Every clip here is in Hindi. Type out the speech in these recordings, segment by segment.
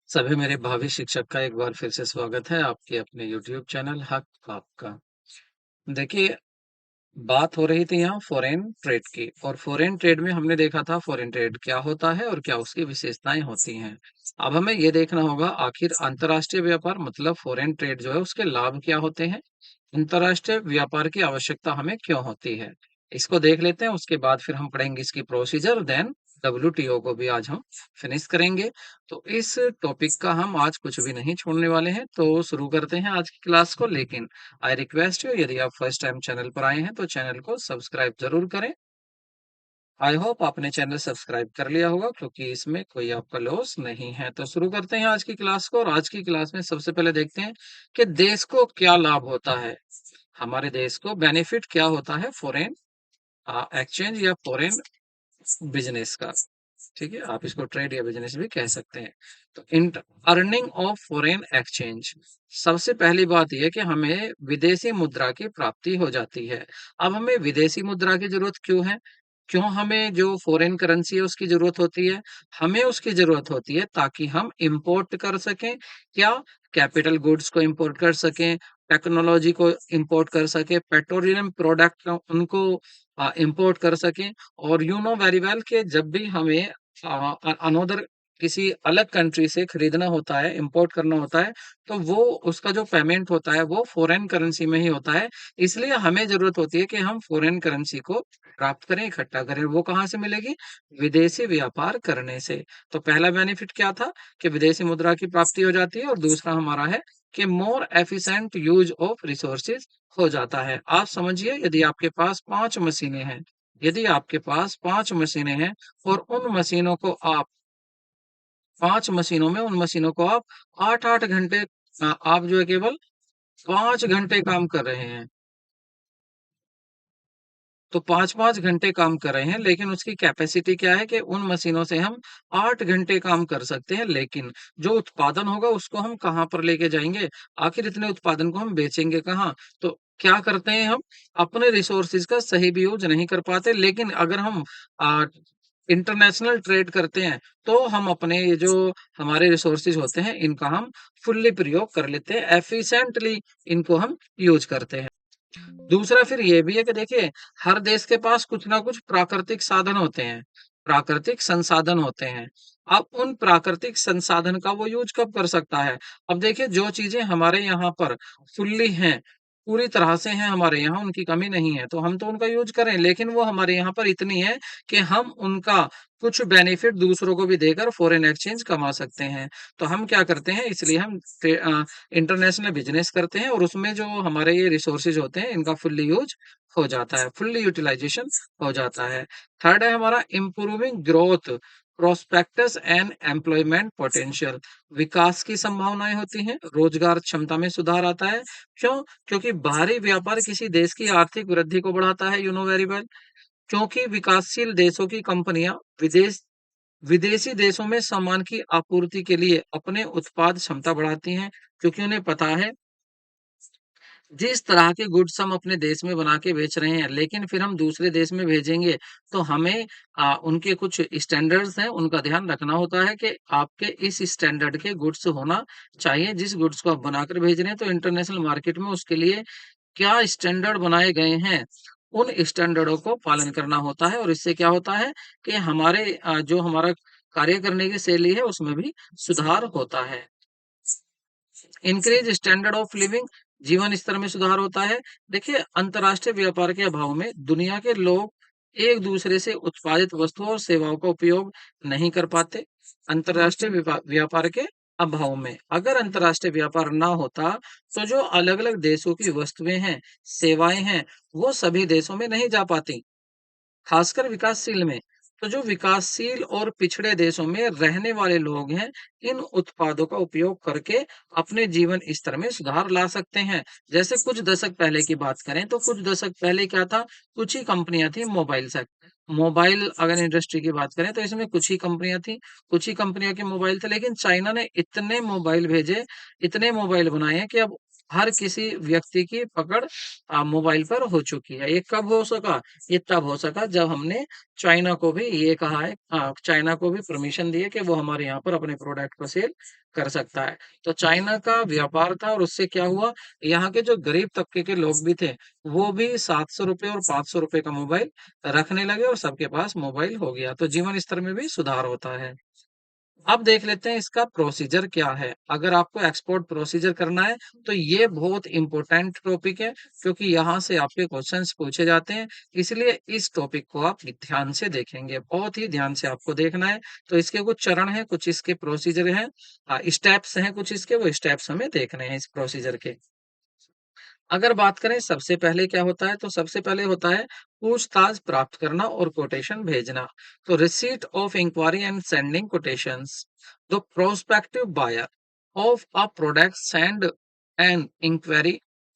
सभी मेरे भावी शिक्षक का एक बार फिर से स्वागत है आपके अपने यूट्यूब चैनल हक आपका। देखिए, बात हो रही थी यहाँ फॉरेन ट्रेड की और फॉरेन ट्रेड में हमने देखा था फॉरेन ट्रेड क्या होता है और क्या उसकी विशेषताएं होती हैं। अब हमें ये देखना होगा आखिर अंतर्राष्ट्रीय व्यापार मतलब फॉरेन ट्रेड जो है उसके लाभ क्या होते हैं। अंतर्राष्ट्रीय व्यापार की आवश्यकता हमें क्यों होती है, इसको देख लेते हैं। उसके बाद फिर हम पढ़ेंगे इसकी प्रोसीजर, देन डब्ल्यूटीओ को भी आज हम फिनिश करेंगे। तो इस टॉपिक का हम आज कुछ भी नहीं छोड़ने वाले हैं। तो शुरू करते हैं आज की क्लास को। लेकिन आई रिक्वेस्ट यू, यदि आप फर्स्ट टाइम चैनल पर आए हैं तो चैनल को सब्सक्राइब जरूर करें। आई होप आपने चैनल सब्सक्राइब कर लिया होगा क्योंकि इसमें कोई आपका लॉस नहीं है। तो शुरू करते हैं आज की क्लास को। और आज की क्लास में सबसे पहले देखते हैं कि देश को क्या लाभ होता है, हमारे देश को बेनिफिट क्या होता है फॉरेन एक्सचेंज या फॉरेन बिजनेस का। ठीक है, आप इसको ट्रेड या बिजनेस भी कह सकते हैं। तो अर्निंग ऑफ फॉरेन एक्सचेंज, सबसे पहली बात यह कि हमें विदेशी मुद्रा की प्राप्ति हो जाती है। अब हमें विदेशी मुद्रा की जरूरत क्यों है, क्यों हमें जो फॉरेन करेंसी है उसकी जरूरत होती है? हमें उसकी जरूरत होती है ताकि हम इंपोर्ट कर सकें। क्या? कैपिटल गुड्स को इंपोर्ट कर सकें, टेक्नोलॉजी को इंपोर्ट कर सकें, पेट्रोलियम प्रोडक्ट उनको इंपोर्ट कर सकें। और यू नो वेरी वेल कि जब भी हमें अनोदर किसी अलग कंट्री से खरीदना होता है, इंपोर्ट करना होता है, तो वो उसका जो पेमेंट होता है वो फॉरेन करेंसी में ही होता है। इसलिए हमें जरूरत होती है कि हम फॉरेन करेंसी को प्राप्त करें, इकट्ठा करें। वो कहाँ से मिलेगी? विदेशी व्यापार करने से। तो पहला बेनिफिट क्या था कि विदेशी मुद्रा की प्राप्ति हो जाती है। और दूसरा हमारा है कि more efficient use of resources हो जाता है। आप समझिए, यदि आपके पास 5 मशीनें हैं, यदि आपके पास 5 मशीनें हैं और उन मशीनों को आप 5 मशीनों में उन मशीनों को आप 8-8 घंटे आप जो है केवल 5 घंटे काम कर रहे हैं। तो 5-5 घंटे काम कर रहे हैं, लेकिन उसकी कैपेसिटी क्या है कि उन मशीनों से हम 8 घंटे काम कर सकते हैं। लेकिन जो उत्पादन होगा उसको हम कहाँ पर लेके जाएँगे? आखिर इतने उत्पादन को हम बेचेंगे कहाँ? तो क्या करते हैं हम? अपने रिसोर्सेज़ का सही भी यूज़ नहीं कर पाते। लेकिन अगर हम अ, इंटरनेशनल ट्रेड करते हैं, तो हम अपने ये जो हमारे रिसोर्सेज़ होते हैं, इनका हम फुल्ली प्रयोग कर लेते हैं, एफिशिएंटली इनको हम यूज़ करते हैं। दूसरा फिर ये भी है कि देखिए, हर देश के पास कुछ ना कुछ प्राकृतिक साधन होते हैं, प्राकृतिक संसाधन होते हैं। अब उन प्राकृतिक संसाधन का वो यूज़ कब कर सकता है? अब देखिए, जो चीज़ें हमारे यहाँ पर फुल्ली हैं, पूरी तरह से हैं हमारे यहाँ, उनकी कमी नहीं है, तो हम तो उनका यूज़ करें। लेकिन वो हमारे यहाँ पर इतनी है कि हम उनका कुछ बेनिफिट दूसरों को भी देकर फ़ॉरेन एक्सचेंज कमा सकते हैं। तो हम क्या करते हैं, इसलिए हम इंटरनेशनल बिज़नेस करते हैं और उसमें जो हमारे ये रिसोर्सेज़ होते हैं, इनका फुल्ली यूज़ हो जाता है, फुल्ली यूटिलाइज़ेशन हो जाता है। थर्ड है हमारा improving growth, prospects and employment potential, विकास की संभावनाएँ होती हैं, रोज़गार क्षमता में सुधार आता है। क्यों? क्योंकि बाहरी व्यापार किसी देश की आर्थिक वृद्धि को बढ़ाता है, यू नो वेरी वेल। क्योंकि विकासशील देशों की कंपनियाँ विदेशी देशों में सामान की आपूर्ति के लिए अपने उत्पाद क्षमता बढ़ाती हैं, क्योंकि उन्हें पता है जिस तरह के गुड्स हम अपने देश में बना के बेच रहे हैं, लेकिन फिर हम दूसरे देश में भेजेंगे, तो हमें उनके कुछ स्टैंडर्ड्स हैं, उनका ध्यान रखना होता है कि आपके इस स्टैंडर्ड के गुड्स होना चाहिए। जिस गुड्स को आप बनाकर भेज रहे हैं, तो इंटरनेशनल मार्केट में उसके लिए क्या स्टैंडर्ड बनाए गए हैं, उन स्टैंडर्डों को पालन करना होता है। और इससे क्या होता है कि हमारे जो हमारा कार्य करने की शैली है, उसमें भी सुधार होता है। इंक्रीज स्टैंडर्ड ऑफ लिविंग, जीवन स्तर में सुधार होता है। देखिए, अंतर्राष्ट्रीय व्यापार के अभाव में दुनिया के लोग एक दूसरे से उत्पादित वस्तुओं और सेवाओं का उपयोग नहीं कर पाते। अंतर्राष्ट्रीय व्यापार के अभाव में, अगर अंतर्राष्ट्रीय व्यापार ना होता, तो जो अलग अलग देशों की वस्तुएं हैं, सेवाएं हैं, वो सभी देशों में नहीं जा पाती, खासकर विकासशील में। तो जो विकासशील और पिछड़े देशों में रहने वाले लोग हैं, इन उत्पादों का उपयोग करके अपने जीवन स्तर में सुधार ला सकते हैं। जैसे कुछ दशक पहले की बात करें, तो कुछ दशक पहले क्या था, कुछ ही कंपनियां थी मोबाइल सेक्टर, मोबाइल अगर इंडस्ट्री की बात करें तो इसमें कुछ ही कंपनियां थी, कुछ ही कंपनियों के मोबाइल थे। लेकिन चाइना ने इतने मोबाइल भेजे, इतने मोबाइल बनाए हैं कि अब हर किसी व्यक्ति की पकड़ मोबाइल पर हो चुकी है। ये कब हो सका? ये तब हो सका जब हमने चाइना को भी ये कहा है, चाइना को भी परमिशन दी है कि वो हमारे यहाँ पर अपने प्रोडक्ट को सेल कर सकता है। तो चाइना का व्यापार था और उससे क्या हुआ, यहाँ के जो गरीब तबके के लोग भी थे, वो भी 700 रुपए और 500 रुपए का मोबाइल रखने लगे और सबके पास मोबाइल हो गया। तो जीवन स्तर में भी सुधार होता है। अब देख लेते हैं इसका प्रोसीजर क्या है। अगर आपको एक्सपोर्ट प्रोसीजर करना है तो ये बहुत इंपॉर्टेंट टॉपिक है, क्योंकि यहाँ से आपके क्वेश्चंस पूछे जाते हैं। इसलिए इस टॉपिक को आप ध्यान से देखेंगे, बहुत ही ध्यान से आपको देखना है। तो इसके कुछ चरण हैं, कुछ इसके प्रोसीजर हैं, स्टेप्स हैं, कुछ इसके वो स्टेप्स हमें देखने हैं इस प्रोसीजर के। अगर बात करें सबसे पहले क्या होता है, तो सबसे पहले होता है पूछताछ प्राप्त करना और कोटेशन भेजना। तो receipt of inquiry and sending quotations. The prospective buyer of a product send an inquiry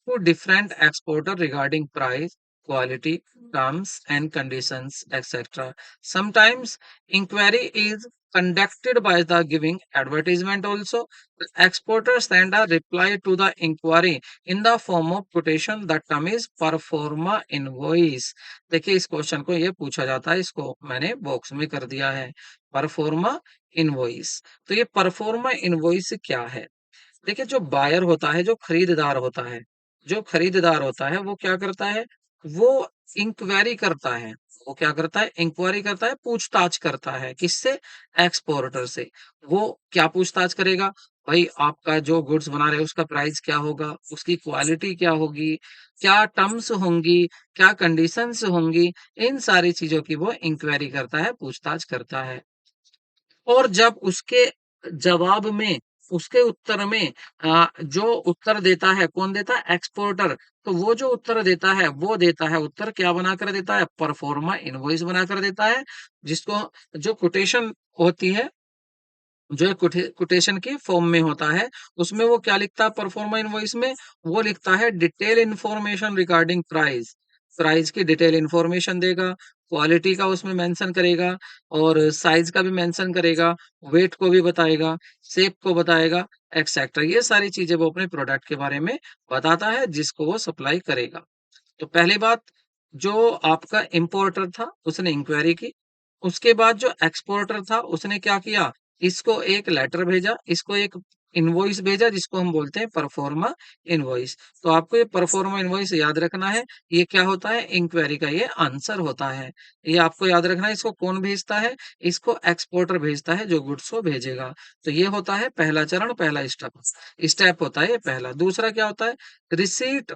to different exporter regarding price, quality, terms and conditions, etc. Sometimes inquiry is conducted by the giving advertisement also. The exporter send a reply to the inquiry in the form of quotation, the term is proforma invoice. देखिए इस क्वेश्चन को ये पूछा जाता है, इसको मैंने बॉक्स में कर दिया है, परफॉर्मा इनवॉइस। तो ये परफॉर्मा इनवॉइस क्या है? देखिए जो बायर होता है, जो खरीददार होता है, जो खरीददार होता है वो क्या करता है, वो इंक्वायरी करता है। वो क्या करता है? इंक्वायरी करता है, पूछताछ करता है। किससे? एक्सपोर्टर से। वो क्या पूछताछ करेगा? भाई आपका जो गुड्स बना रहे हो उसका प्राइस क्या होगा, उसकी क्वालिटी क्या होगी, क्या टर्म्स होंगी, क्या कंडीशंस होंगी, इन सारी चीजों की वो इंक्वायरी करता है, पूछताछ करता है। और जब उसके जवाब में, उसके उत्तर में जो उत्तर देता है, कौन देता है? एक्सपोर्टर। तो वो जो उत्तर देता है, वो देता है उत्तर क्या बनाकर देता है? परफॉर्मा इनवॉइस बनाकर देता है, जिसको जो कोटेशन होती है, जो है कोटेशन की फॉर्म में होता है, उसमें वो क्या लिखता है परफॉर्मा इनवॉइस में? वो लिखता है detail information regarding price. Price की डिटेल इंफॉर्मेशन देगा, क्वालिटी का उसमें मेंशन करेगा और साइज का भी मेंशन करेगा, वेट को भी बताएगा, शेप को बताएगा, एक्सेट्रा। ये सारी चीजें वो अपने प्रोडक्ट के बारे में बताता है, जिसको वो सप्लाई करेगा। तो पहली बात, जो आपका इंपोर्टर था उसने इंक्वायरी की। उसके बाद जो एक्सपोर्टर था उसने क्या किया? इसको एक लेटर भेजा, इसको एक इनवॉइस भेजा, जिसको हम बोलते हैं परफॉर्मा इनवॉइस। तो आपको ये परफॉर्मा इनवॉइस याद रखना है। ये क्या होता है? इंक्वायरी का ये आंसर होता है। ये आपको याद रखना है। इसको कौन भेजता है? इसको एक्सपोर्टर भेजता है, जो गुड्स को भेजेगा। तो ये होता है पहला चरण, पहला स्टेप। स्टेप होता है ये पहला। दूसरा क्या होता है? रिसीट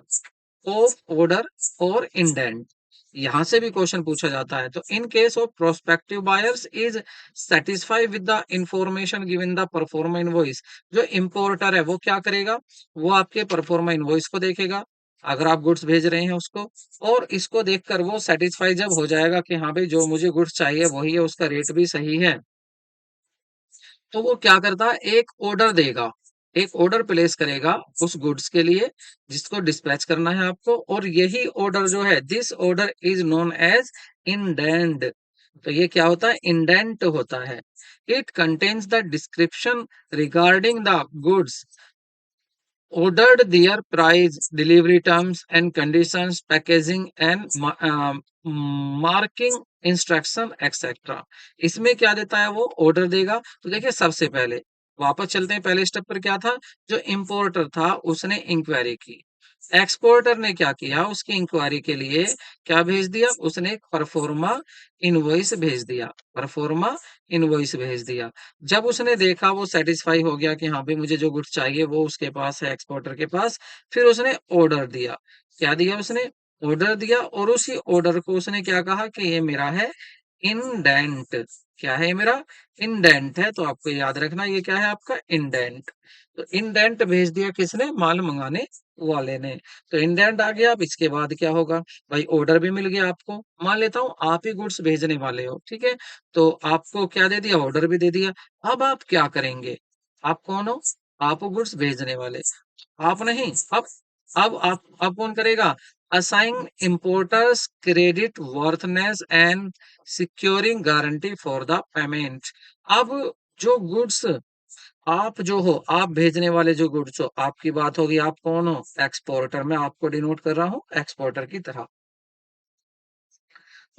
ऑफ ऑर्डर और इंडेंट। यहां से भी क्वेश्चन पूछा जाता है। तो इन case of prospective buyers is satisfied with the information given the proforma invoice. जो इंपोर्टर है वो क्या करेगा? वो आपके परफॉर्मा इनवॉइस को देखेगा, अगर आप गुड्स भेज रहे हैं उसको, और इसको देखकर वो सेटिस्फाई जब हो जाएगा कि हाँ भाई जो मुझे गुड्स चाहिए वही है, उसका रेट भी सही है, तो वो क्या करता है? एक ऑर्डर देगा, एक ऑर्डर प्लेस करेगा उस गुड्स के लिए, जिसको डिस्पैच करना है आपको। और यही ऑर्डर जो है, this order is known as indent. तो ये क्या होता है? इंडेंट होता है। It contains the description regarding the goods ordered, their price, delivery terms and conditions, packaging and marking instruction etcetera. इसमें क्या देता है? वो ऑर्डर देगा। तो देखिए सबसे पहले वापस चलते हैं, पहले स्टेप पर क्या था? जो इंपोर्टर था उसने इंक्वायरी की, एक्सपोर्टर ने क्या किया? उसकी इंक्वायरी के लिए क्या भेज दिया? उसने एक परफॉर्मा इनवॉइस भेज दिया, परफॉर्मा इनवॉइस भेज दिया। जब उसने देखा, वो सेटिस्फाई हो गया कि हाँ भाई मुझे जो गुड्स चाहिए वो उसके पास है, एक्सपोर्टर के पास। फिर उसने ऑर्डर दिया। क्या दिया उसने? ऑर्डर दिया। और उसी ऑर्डर को उसने क्या कहा कि ये मेरा है इंडेंट। क्या है? ये मेरा इंडेंट है। तो आपको याद रखना ये क्या है? आपका इंडेंट। तो इंडेंट भेज दिया किसने? माल मंगाने वाले ने। तो इंडेंट आ गया। अब इसके बाद क्या होगा? भाई ऑर्डर भी मिल गया आपको। मान लेता हूं आप ही गुड्स भेजने वाले हो, ठीक है? तो आपको क्या दे दिया? ऑर्डर भी दे दिया। अब आप क्या करेंगे? आप कौन हो? आप हो गुड्स भेजने वाले। आप नहीं। अब कौन करेगा? Assign importers credit वर्थनेस and securing guarantee for the payment. अब जो गुड्स आप जो हो, आप भेजने वाले जो गुड्स हो, आपकी बात होगी आप कौन हो? एक्सपोर्टर। मैं आपको डिनोट कर रहा हूँ एक्सपोर्टर की तरह।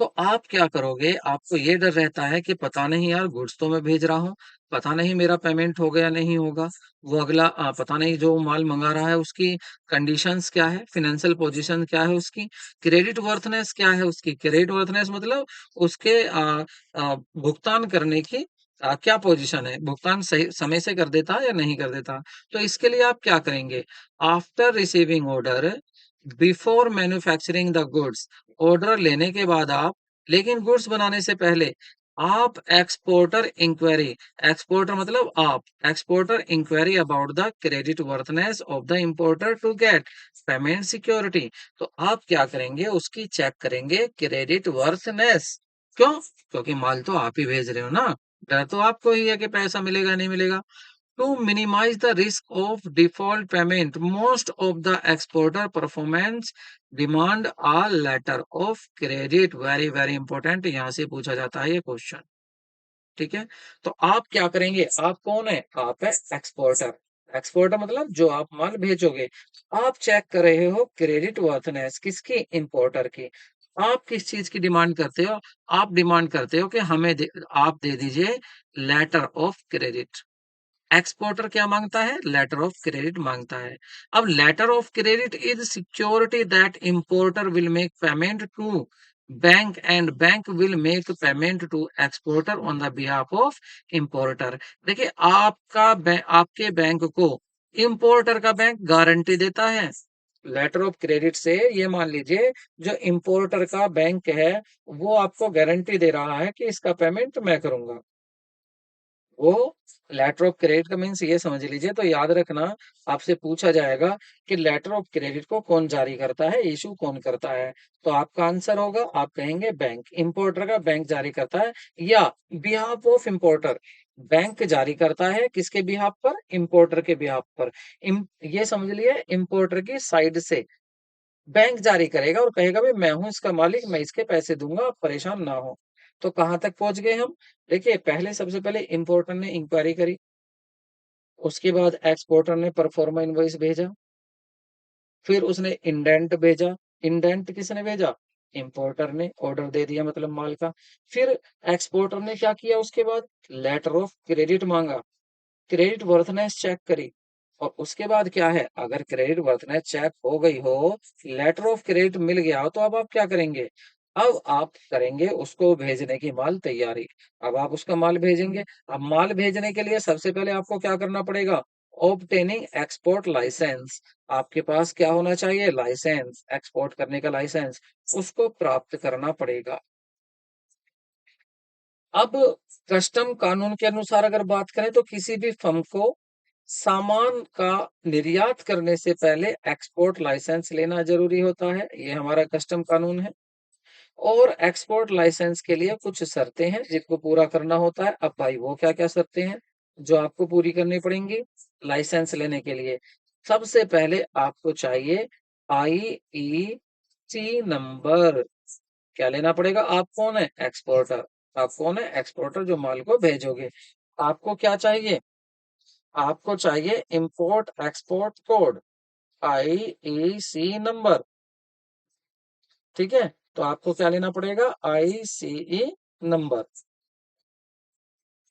तो आप क्या करोगे? आपको ये डर रहता है कि पता नहीं यार गुड्स तो मैं भेज रहा हूँ, पता नहीं मेरा पेमेंट हो गया नहीं होगा। वो अगला पता नहीं जो माल मंगा रहा है उसकी कंडीशंस क्या है, फाइनेंशियल पोजीशन क्या है उसकी, क्रेडिट वर्थनेस क्या है उसकी। क्रेडिट वर्थनेस मतलब उसके भुगतान करने की क्या पोजीशन है, भुगतान सही समय से कर देता है या नहीं कर देता। तो इसके लिए आप क्या करेंगे? After receiving order, before manufacturing the goods, order लेने के बाद आप, लेकिन गुड्स बनाने से पहले आप एक्सपोर्टर इंक्वायरी, एक्सपोर्टर मतलब आप, exporter inquiry about the credit worthiness of the importer to get payment security. तो आप क्या करेंगे? उसकी चेक करेंगे क्रेडिट वर्थनेस। क्यों? क्योंकि माल तो आप ही भेज रहे हो ना, डर तो आपको ही है कि पैसा मिलेगा नहीं मिलेगा। To minimize the risk of default payment, most of the exporter performance demand a letter of credit. Very very important, यहाँ से पूछा जाता है ये क्वेश्चन। ठीक है, तो आप क्या करेंगे? आप कौन है? आप है एक्सपोर्टर। एक्सपोर्टर मतलब जो आप माल भेजोगे। आप चेक कर रहे हो क्रेडिट वर्थनेस किसकी? इंपोर्टर की। आप किस चीज की डिमांड करते हो? आप डिमांड करते हो कि आप दे दीजिए लेटर ऑफ क्रेडिट। एक्सपोर्टर क्या मांगता है? लेटर ऑफ क्रेडिट मांगता है। अब letter of credit is security that importer will make payment to bank and bank will make payment to exporter on the behalf of importer. देखिए आपके बैंक को इंपोर्टर का बैंक गारंटी देता है। लेटर ऑफ क्रेडिट से ये मान लीजिए जो इंपोर्टर का बैंक है वो आपको गारंटी दे रहा है कि इसका पेमेंट मैं करूंगा। वो लेटर ऑफ क्रेडिट का मीन्स ये समझ लीजिए, तो याद रखना आपसे पूछा जाएगा कि लेटर ऑफ क्रेडिट को कौन जारी करता है, इशू कौन करता है। तो आपका आंसर होगा, आप कहेंगे बैंक। इंपोर्टर का बैंक जारी करता है, या बिहाफ ऑफ इंपोर्टर, बैंक जारी करता है किसके बिहाफ पर? इंपोर्टर के बिहाफ पर। ये समझ लिए इंपोर्टर की साइड से बैंक जारी करेगा और कहेगा भाई मैं हूं इसका मालिक, मैं इसके पैसे दूंगा, आप परेशान ना हो। तो कहां तक पहुंच गए हम? देखिए पहले सबसे पहले इंपोर्टर ने इंक्वायरी करी, उसके बाद एक्सपोर्टर ने परफॉर्मा इनवॉइस भेजा, फिर उसने इंडेंट भेजा। इंडेंट किसने भेजा? इंपोर्टर ने। ऑर्डर दे दिया मतलब माल का। फिर एक्सपोर्टर ने क्या किया? उसके बाद लेटर ऑफ क्रेडिट मांगा, क्रेडिट वर्थनेस चेक करी, और उसके बाद क्या है? अगर क्रेडिट वर्थनेस चेक हो गई हो, लेटर ऑफ क्रेडिट मिल गया हो, तो अब आप क्या करेंगे? अब आप करेंगे उसको भेजने की माल तैयारी। अब आप उसका माल भेजेंगे। अब माल भेजने के लिए सबसे पहले आपको क्या करना पड़ेगा? Obtaining export license. आपके पास क्या होना चाहिए? लाइसेंस, एक्सपोर्ट करने का लाइसेंस, उसको प्राप्त करना पड़ेगा। अब कस्टम कानून के अनुसार अगर बात करें तो किसी भी फर्म को सामान का निर्यात करने से पहले एक्सपोर्ट लाइसेंस लेना जरूरी होता है। ये हमारा कस्टम कानून है। और एक्सपोर्ट लाइसेंस के लिए कुछ शर्तें हैं जिनको पूरा करना होता है। अब भाई वो क्या क्या शर्तें हैं जो आपको पूरी करनी पड़ेंगी लाइसेंस लेने के लिए? सबसे पहले आपको चाहिए आईईसी नंबर। क्या लेना पड़ेगा? आप कौन है? एक्सपोर्टर। आप कौन है? एक्सपोर्टर जो माल को भेजोगे। आपको क्या चाहिए? आपको चाहिए import export code, IEC number. ठीक है, तो आपको क्या लेना पड़ेगा? ICE number.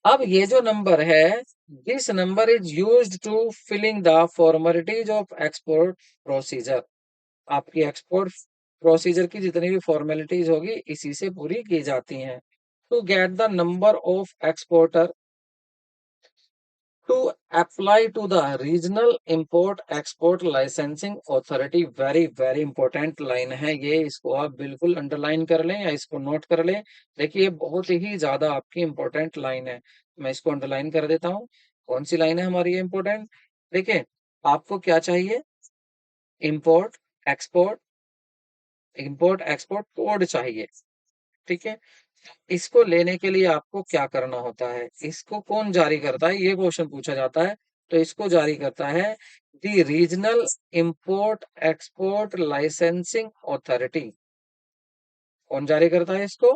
अब ये जो नंबर है, this number is used to filling the formalities of export procedure. आपकी एक्सपोर्ट प्रोसीजर की जितनी भी फॉर्मेलिटीज होगी इसी से पूरी की जाती हैं। To get the number of exporter to apply to the regional import export licensing authority. Very very important line है ये, इसको आप बिल्कुल अंडरलाइन कर लें या इसको नोट कर लें। देखिए ये बहुत ही ज्यादा आपकी इंपॉर्टेंट लाइन है। मैं इसको अंडरलाइन कर देता हूँ। कौन सी लाइन है हमारी ये इंपॉर्टेंट? देखिए आपको क्या चाहिए? Import export, import export code चाहिए। ठीक है, इसको लेने के लिए आपको क्या करना होता है? इसको कौन जारी करता है? ये क्वेश्चन पूछा जाता है। तो इसको जारी करता है the regional import export licensing authority. कौन जारी करता है इसको?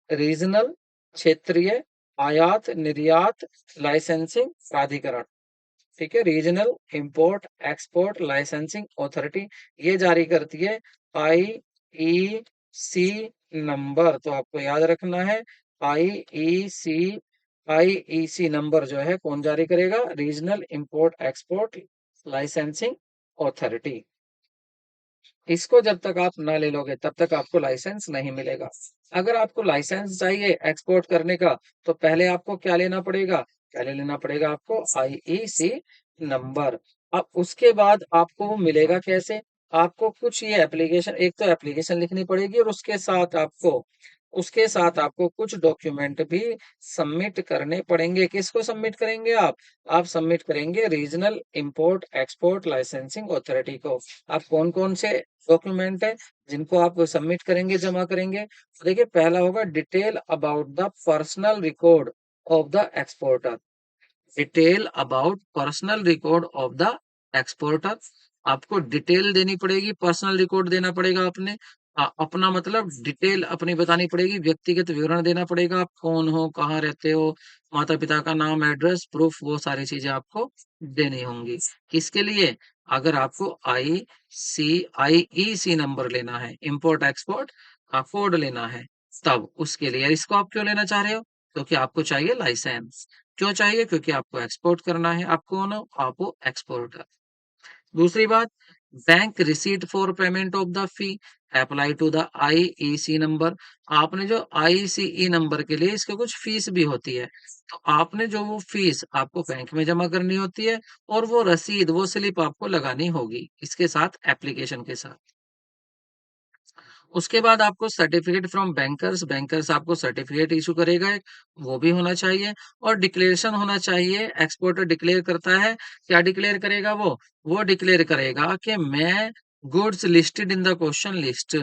रीजनल, क्षेत्रीय आयात निर्यात लाइसेंसिंग प्राधिकरण, ठीक है, regional import export licensing authority, ये जारी करती है आईईसी नंबर। तो आपको याद रखना है आईईसी, आईईसी नंबर जो है कौन जारी करेगा? Regional import export licensing authority. इसको जब तक आप ना ले लोगे तब तक आपको लाइसेंस नहीं मिलेगा। अगर आपको लाइसेंस चाहिए एक्सपोर्ट करने का तो पहले आपको क्या लेना पड़ेगा? पहले लेना पड़ेगा आपको आईईसी नंबर। अब उसके बाद आपको वो मिलेगा कैसे? आपको कुछ ये एप्लीकेशन, एक तो एप्लीकेशन लिखनी पड़ेगी और उसके साथ आपको कुछ डॉक्यूमेंट भी सबमिट करने पड़ेंगे। किसको सबमिट करेंगे आप? आप सबमिट करेंगे regional import export licensing authority को। आप कौन कौन से डॉक्यूमेंट है जिनको आप सबमिट करेंगे, जमा करेंगे? तो देखिए, पहला होगा detail about the personal record of the exporter. Detail about personal record of the exporter. आपको डिटेल देनी पड़ेगी, पर्सनल रिकॉर्ड देना पड़ेगा अपने। अपना मतलब डिटेल अपनी बतानी पड़ेगी, व्यक्तिगत विवरण देना पड़ेगा। आप कौन हो, कहाँ रहते हो, माता पिता का नाम, एड्रेस प्रूफ, वो सारी चीजें आपको देनी होंगी। किसके लिए? अगर आपको आईईसी नंबर लेना है, इंपोर्ट एक्सपोर्ट का कोड लेना है, तब उसके लिए। इसको आप क्यों लेना चाह रहे हो? क्योंकि आपको चाहिए लाइसेंस। क्यों चाहिए? क्योंकि आपको एक्सपोर्ट करना है। आप कौन हो? आप हो एक्सपोर्टर। दूसरी बात, bank receipt for payment of the fee apply to the IEC number. आपने जो आईसीई नंबर के लिए इसके कुछ फीस भी होती है, तो आपने जो वो फीस आपको बैंक में जमा करनी होती है, और वो रसीद, वो स्लिप आपको लगानी होगी इसके साथ, एप्लीकेशन के साथ। उसके बाद आपको सर्टिफिकेट फ्रॉम बैंकर्स, बैंकर्स आपको सर्टिफिकेट इशू करेगा एक, वो भी होना चाहिए। और डिक्लेरेशन होना चाहिए। एक्सपोर्टर डिक्लेयर करता है, क्या डिक्लेयर करेगा वो डिक्लेयर करेगा कि मैं goods listed in the question list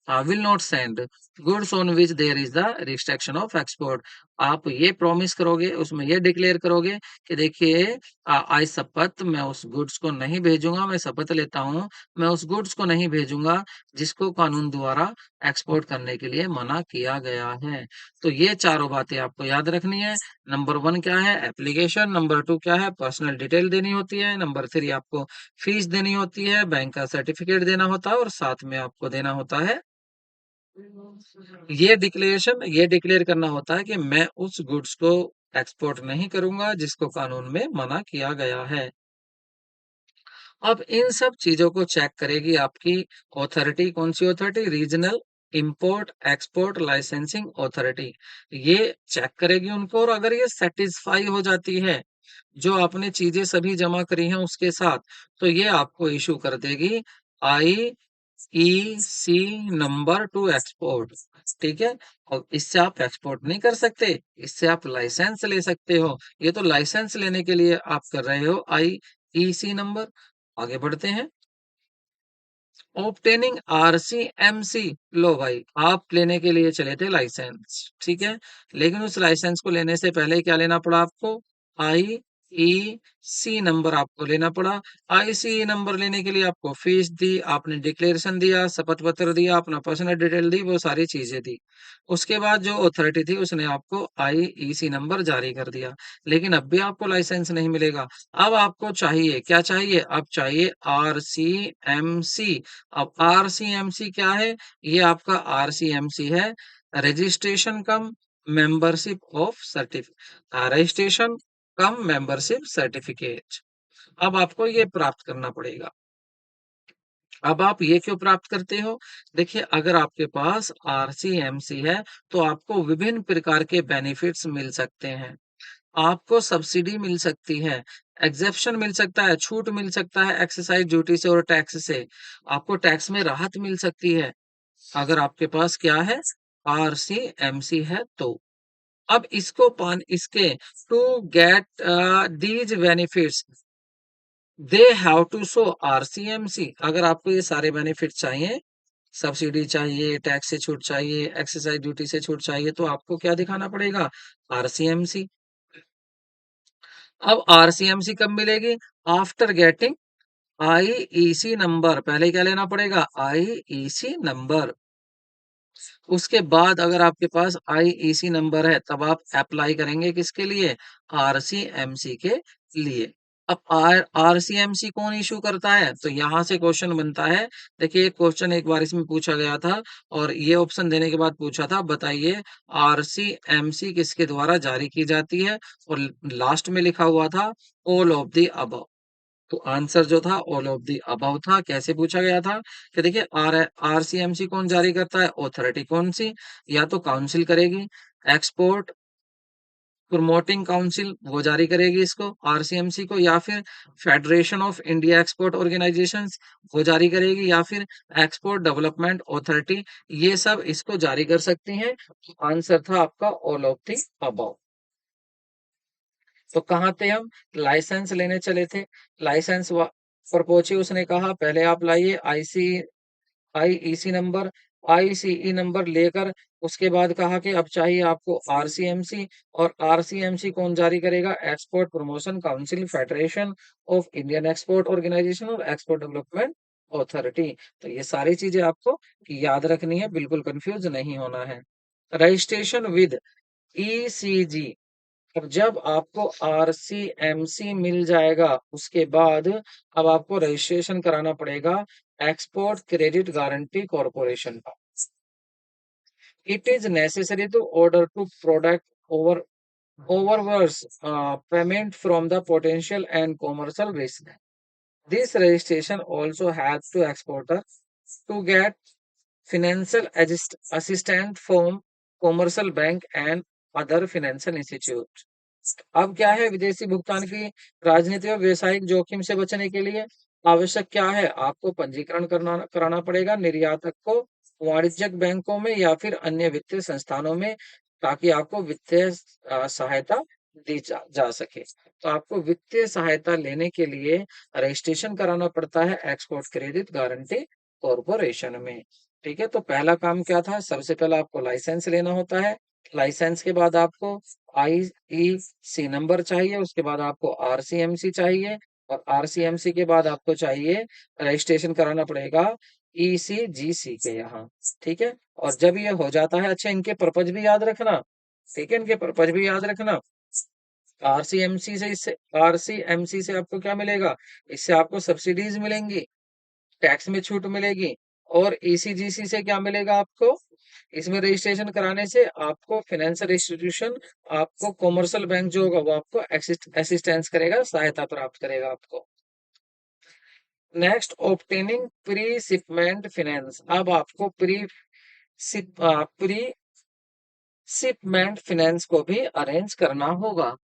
will not send goods on which there is the restriction of export. आप ये प्रॉमिस करोगे, उसमें ये डिक्लेयर करोगे कि देखिए, आई शपथ, मैं उस गुड्स को नहीं भेजूंगा, मैं शपथ लेता हूं, मैं उस गुड्स को नहीं भेजूंगा जिसको कानून द्वारा एक्सपोर्ट करने के लिए मना किया गया है। तो ये चारों बातें आपको याद रखनी है। नंबर वन क्या है? एप्लीकेशन। नंबर टू क्या है? पर्सनल डिटेल देनी होती है। नंबर थ्री आपको फीस देनी होती है, बैंक का सर्टिफिकेट देना होता है, और साथ में आपको देना होता है ये डिक्लेरेशन, ये डिक्लेयर करना होता है कि मैं उस गुड्स को एक्सपोर्ट नहीं करूंगा जिसको कानून में मना किया गया है। अब इन सब चीजों को चेक करेगी आपकी अथॉरिटी। कौन सी authority? Regional import export licensing authority. ये चेक करेगी उनको, और अगर ये सेटिस्फाई हो जाती है जो आपने चीजें सभी जमा करी हैं उसके साथ, तो ये आपको इशू कर देगी आई ई सी नंबर टू एक्सपोर्ट। ठीक है, और इससे आप एक्सपोर्ट नहीं कर सकते, इससे आप लाइसेंस ले सकते हो। ये तो लाइसेंस लेने के लिए आप कर रहे हो आई ई सी नंबर। आगे बढ़ते हैं। Obtaining RCMC. लो भाई, आप लेने के लिए चले थे लाइसेंस, ठीक है, लेकिन उस लाइसेंस को लेने से पहले क्या लेना पड़ा आपको? आई ई सी नंबर आपको लेना पड़ा। आईसी नंबर लेने के लिए आपको फीस दी, आपने डिक्लेरेशन दिया, शपथ पत्र दिया, अपना पर्सनल डिटेल दी, वो सारी चीजें दी। उसके बाद जो अथॉरिटी थी उसने आपको आईईसी नंबर जारी कर दिया, लेकिन अब भी आपको लाइसेंस नहीं मिलेगा। अब आपको चाहिए, क्या चाहिए? अब चाहिए आरसीएमसी। अब आरसीएमसी क्या है? ये आपका आरसीएमसी है, registration come membership of certificate, registration come membership certificate. अब आपको ये प्राप्त करना पड़ेगा। अब आप ये क्यों प्राप्त करते हो? देखिए, अगर आपके पास आरसीएमसी है तो आपको विभिन्न प्रकार के बेनिफिट्स मिल सकते हैं। आपको सब्सिडी मिल सकती है, एग्जेप्शन मिल सकता है, छूट मिल सकता है एक्साइज ड्यूटी से और टैक्स से। आपको टैक्स में राहत मिल सकती है अगर आपके पास क्या है? आरसीएमसी है तो। अब इसके to get these benefits they have to show RCMC. अगर आपको ये सारे बेनिफिट चाहिए, सब्सिडी चाहिए, टैक्स से छूट चाहिए, एक्साइज ड्यूटी से छूट चाहिए, तो आपको क्या दिखाना पड़ेगा? आरसीएमसी। अब आरसीएमसी कब मिलेगी? After getting IEC number. पहले क्या लेना पड़ेगा? IEC number. उसके बाद अगर आपके पास आईईसी नंबर है तब आप अप्लाई करेंगे किसके लिए? आरसीएमसी के लिए। अब आरसीएमसी कौन इशू करता है? तो यहाँ से क्वेश्चन बनता है। देखिए एक क्वेश्चन एक बार इसमें पूछा गया था और ये ऑप्शन देने के बाद पूछा था बताइए आरसीएमसी किसके द्वारा जारी की जाती है? और लास्ट में लिखा हुआ था ऑल ऑफ द अबव। तो आंसर जो था ऑल ऑफ द अबव था। कैसे पूछा गया था कि देखिए आरसीएमसी कौन जारी करता है? अथॉरिटी कौन सी? या तो काउंसिल करेगी, एक्सपोर्ट प्रमोटिंग काउंसिल वो जारी करेगी इसको आरसीएमसी को, या फिर federation of India export organisations वो जारी करेगी, या फिर एक्सपोर्ट डेवलपमेंट अथॉरिटी, ये सब इसको जारी कर सकती हैं। आंसर था आपका ऑल ऑफ द अबव। तो कहाँ थे हम? लाइसेंस लेने चले थे। लाइसेंस पर पहुंचे, उसने कहा पहले आप लाइए आईईसी नंबर। आईसीई नंबर लेकर उसके बाद कहा कि अब चाहिए आपको आरसीएमसी। और आरसीएमसी कौन जारी करेगा? Export promotion council, federation of Indian export organisation और एक्सपोर्ट डेवलपमेंट अथॉरिटी। तो ये सारी चीजें आपको याद रखनी है, बिल्कुल कंफ्यूज नहीं होना है। Registration with ECG. अब जब आपको आरसीएमसी मिल जाएगा उसके बाद अब आपको रजिस्ट्रेशन कराना पड़ेगा एक्सपोर्ट क्रेडिट गारंटी कॉरपोरेशन का। It is necessary to order to product over oververse payment from the potential and commercial risk. This registration also helps to exporter to get financial assistance from commercial bank and other financial institute. अब क्या है? विदेशी भुगतान की राजनीति और व्यवसायिक जोखिम से बचने के लिए आवश्यक क्या है? आपको पंजीकरण कराना पड़ेगा निर्यातक को वाणिज्यिक बैंकों में या फिर अन्य वित्तीय संस्थानों में, ताकि आपको वित्तीय सहायता दी जा सके। तो आपको वित्तीय सहायता लेने के लिए रजिस्ट्रेशन कराना पड़ता है एक्सपोर्ट क्रेडिट गारंटी कॉरपोरेशन में। ठीक है, तो पहला काम क्या था? सबसे पहले आपको लाइसेंस लेना होता है। लाइसेंस के बाद आपको आईईसी नंबर चाहिए, उसके बाद आपको आरसीएमसी चाहिए, और आरसीएमसी के बाद आपको चाहिए रजिस्ट्रेशन कराना पड़ेगा ईसीजीसी के यहाँ। ठीक है, और जब ये हो जाता है, अच्छा इनके पर्पज भी याद रखना। ठीक है, इनके पर्पज भी याद रखना। आरसीएमसी से आपको क्या मिलेगा? इससे आपको सब्सिडीज मिलेंगी, टैक्स में छूट मिलेगी। और ईसीजीसी से क्या मिलेगा आपको? इसमें रजिस्ट्रेशन कराने से आपको फाइनेंशियल इंस्टीट्यूशन, आपको कॉमर्शियल बैंक जो होगा वो आपको असिस्टेंस करेगा, सहायता प्राप्त करेगा आपको। Next, obtaining pre shipment finance. अब आपको प्री शिपमेंट फाइनेंस को भी अरेंज करना होगा।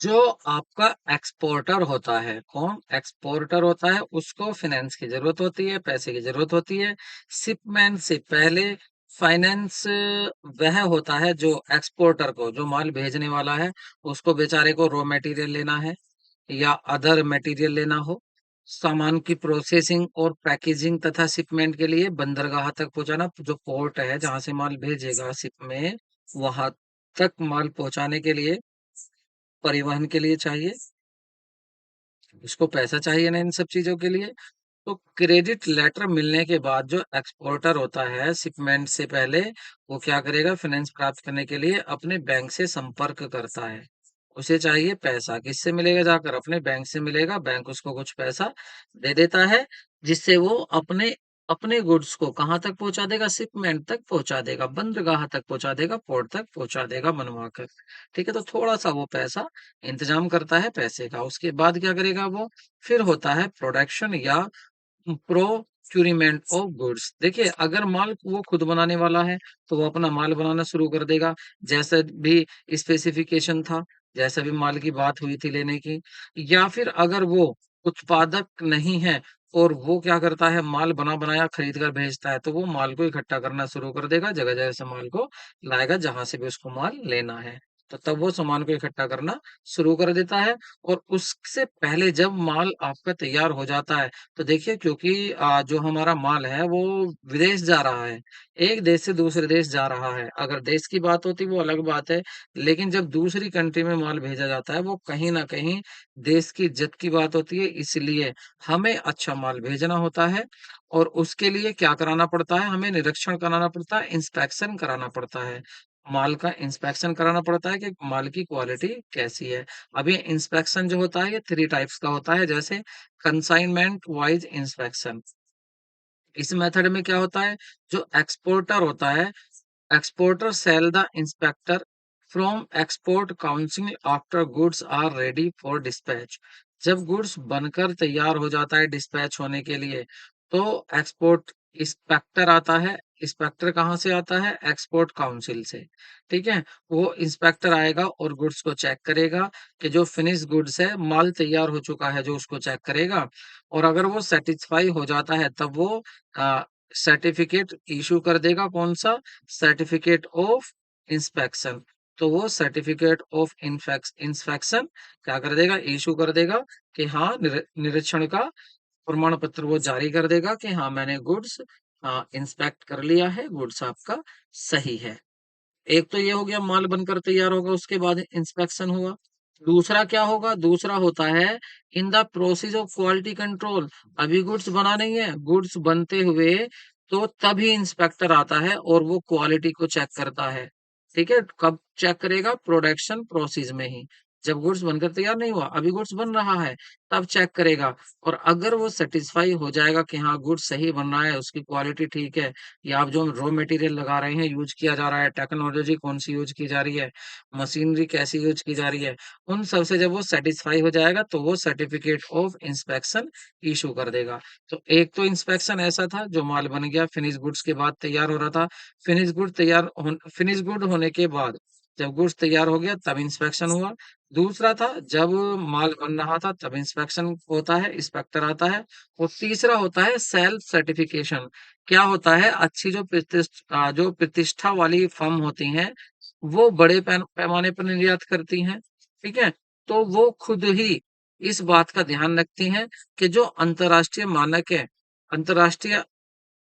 जो आपका एक्सपोर्टर होता है, कौन एक्सपोर्टर होता है, उसको फाइनेंस की जरूरत होती है, पैसे की जरूरत होती है। शिपमेंट से पहले फाइनेंस वह होता है जो एक्सपोर्टर को, जो माल भेजने वाला है, उसको बेचारे को रॉ मटेरियल लेना है या अदर मटेरियल लेना हो, सामान की प्रोसेसिंग और पैकेजिंग तथा शिपमेंट के लिए बंदरगाह तक पहुंचाना, जो पोर्ट है जहां से माल भेजेगा शिप में, वहां तक माल पहुंचाने के लिए, परिवहन के लिए चाहिए, उसको पैसा चाहिए ना इन सब चीजों के लिए। तो क्रेडिट लेटर मिलने के बाद जो एक्सपोर्टर होता है शिपमेंट से पहले, वो क्या करेगा? फाइनेंस प्राप्त करने के लिए अपने बैंक से संपर्क करता है। उसे चाहिए पैसा, किससे मिलेगा? जाकर अपने बैंक से मिलेगा, बैंक उसको कुछ पैसा दे देता है, जिससे वो अपने अपने गुड्स को कहाँ तक पहुंचा देगा? शिपमेंट तक पहुंचा देगा, बंदरगाह तक पहुंचा देगा, पोर्ट तक पहुंचा देगा बनवा कर। ठीक है, तो थोड़ा सा वो पैसा इंतजाम करता है पैसे का। उसके बाद क्या करेगा वो? फिर होता है प्रोडक्शन या प्रोक्यूरमेंट ऑफ गुड्स। देखिए अगर माल वो खुद बनाने वाला है तो वो अपना माल बनाना शुरू कर देगा, जैसा भी स्पेसिफिकेशन था, जैसा भी माल की बात हुई थी लेने की। या फिर अगर वो उत्पादक नहीं है और वो क्या करता है, माल बना बनाया खरीद कर भेजता है, तो वो माल को इकट्ठा करना शुरू कर देगा, जगह जगह से माल को लाएगा जहां से भी उसको माल लेना है। तो तब वो सामान को इकट्ठा करना शुरू कर देता है। और उससे पहले जब माल आपका तैयार हो जाता है, तो देखिए क्योंकि जो हमारा माल है वो विदेश जा रहा है, एक देश से दूसरे देश जा रहा है। अगर देश की बात होती वो अलग बात है, लेकिन जब दूसरी कंट्री में माल भेजा जाता है वो कहीं न कहीं देश की इज़्ज़त की बात होती है, इसलिए हमें अच्छा माल भेजना होता है। और उसके लिए क्या कराना पड़ता है? हमें निरीक्षण कराना पड़ता है, इंस्पेक्शन कराना पड़ता है। माल का इंस्पेक्शन कराना पड़ता है कि माल की क्वालिटी कैसी है। अब ये इंस्पेक्शन जो होता है ये 3 टाइप्स का होता है, जैसे कंसाइनमेंट वाइज़ इंस्पेक्शन। इस मेथड में क्या होता है, जो एक्सपोर्टर होता है, exporter sell the inspector from export council after goods are ready for dispatch. जब गुड्स बनकर तैयार हो जाता है डिस्पैच होने के लिए, तो एक्सपोर्ट इंस्पेक्टर आता है। इंस्पेक्टर कहाँ से आता है? एक्सपोर्ट काउंसिल से। ठीक है, वो इंस्पेक्टर आएगा और गुड्स को चेक करेगा कि जो फिनिश गुड्स है, माल तैयार हो चुका है, जो उसको चेक करेगा। और अगर वो सेटिस्फाई हो जाता है तब वो सर्टिफिकेट इशू कर देगा। कौन सा? Certificate of inspection. तो वो सर्टिफिकेट ऑफ इंस्पेक्शन क्या कर देगा? इशू कर देगा कि हाँ, निरीक्षण का प्रमाण पत्र वो जारी कर देगा कि हाँ, मैंने गुड्स इंस्पेक्ट कर लिया है, गुड्स आपका सही है। एक तो ये हो गया, माल बनकर तैयार होगा उसके बाद इंस्पेक्शन हुआ। दूसरा क्या होगा? दूसरा होता है in the process of quality control. अभी गुड्स बना नहीं है, गुड्स बनते हुए तो तभी इंस्पेक्टर आता है और वो क्वालिटी को चेक करता है। ठीक है, कब चेक करेगा? प्रोडक्शन प्रोसेस में ही। जब गुड्स बनकर तैयार नहीं हुआ, अभी गुड्स बन रहा है, तब चेक करेगा। और अगर वो सेटिस्फाई हो जाएगा कि हाँ, गुड्स सही बन रहा है, उसकी क्वालिटी ठीक है, या आप जो रॉ मटेरियल लगा रहे हैं, यूज़ किया जा रहा है, टेक्नोलॉजी कौन-सी यूज़ की जा रही है, मशीनरी कैसी यूज़ की जा रही है, उन सब से जब वो सैटिस्फाई हो जाएगा, तो वो सर्टिफिकेट ऑफ इंस्पेक्शन इश्यू कर देगा। तो एक तो इंस्पेक्शन ऐसा था, जो माल बन गया, फिनिश गुड्स के बाद तैयार हो रहा था। फिनिश गुड होने के बाद, जब गुड्स तैयार हो गया, तब इंस्पेक्शन हुआ। दूसरा था, जब माल बन रहा था, तब इंस्पेक्शन होता है, इंस्पेक्टर आता है। और तीसरा होता है सेल्फ सर्टिफिकेशन। क्या होता है? अच्छी जो प्रतिष्ठा वाली फर्म होती हैं, वो बड़े पैमाने पर निर्यात करती हैं, ठीक है? तो वो खुद ही इस बात का ध्यान रखती हैं कि जो अंतर्राष्ट्रीय मानक है, अंतर्राष्ट्रीय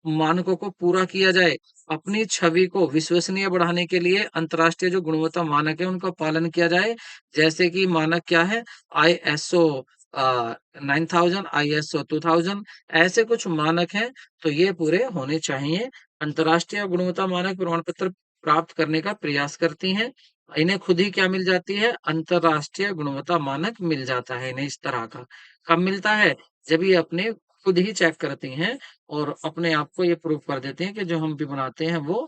मानकों को पूरा किया जाए। अपनी छवि को विश्वसनीय बढ़ाने के लिए अंतर्राष्ट्रीय जो गुणवत्ता मानक है, उनका पालन किया जाए। जैसे कि मानक क्या है? आईएसओ 9000, आईएसओ 2000, ऐसे कुछ मानक हैं, तो ये पूरे होने चाहिए। अंतर्राष्ट्रीय गुणवत्ता मानक प्रमाण पत्र प्राप्त करने का प्रयास करती हैं। इन्हें खुद ही क्या मिल जाती है? अंतर्राष्ट्रीय गुणवत्ता मानक मिल जाता है इन्हें इस तरह का। कब मिलता है? जब ये अपने खुद ही चेक करती हैं और अपने आप को ये प्रूव कर देते हैं कि जो हम भी बनाते हैं वो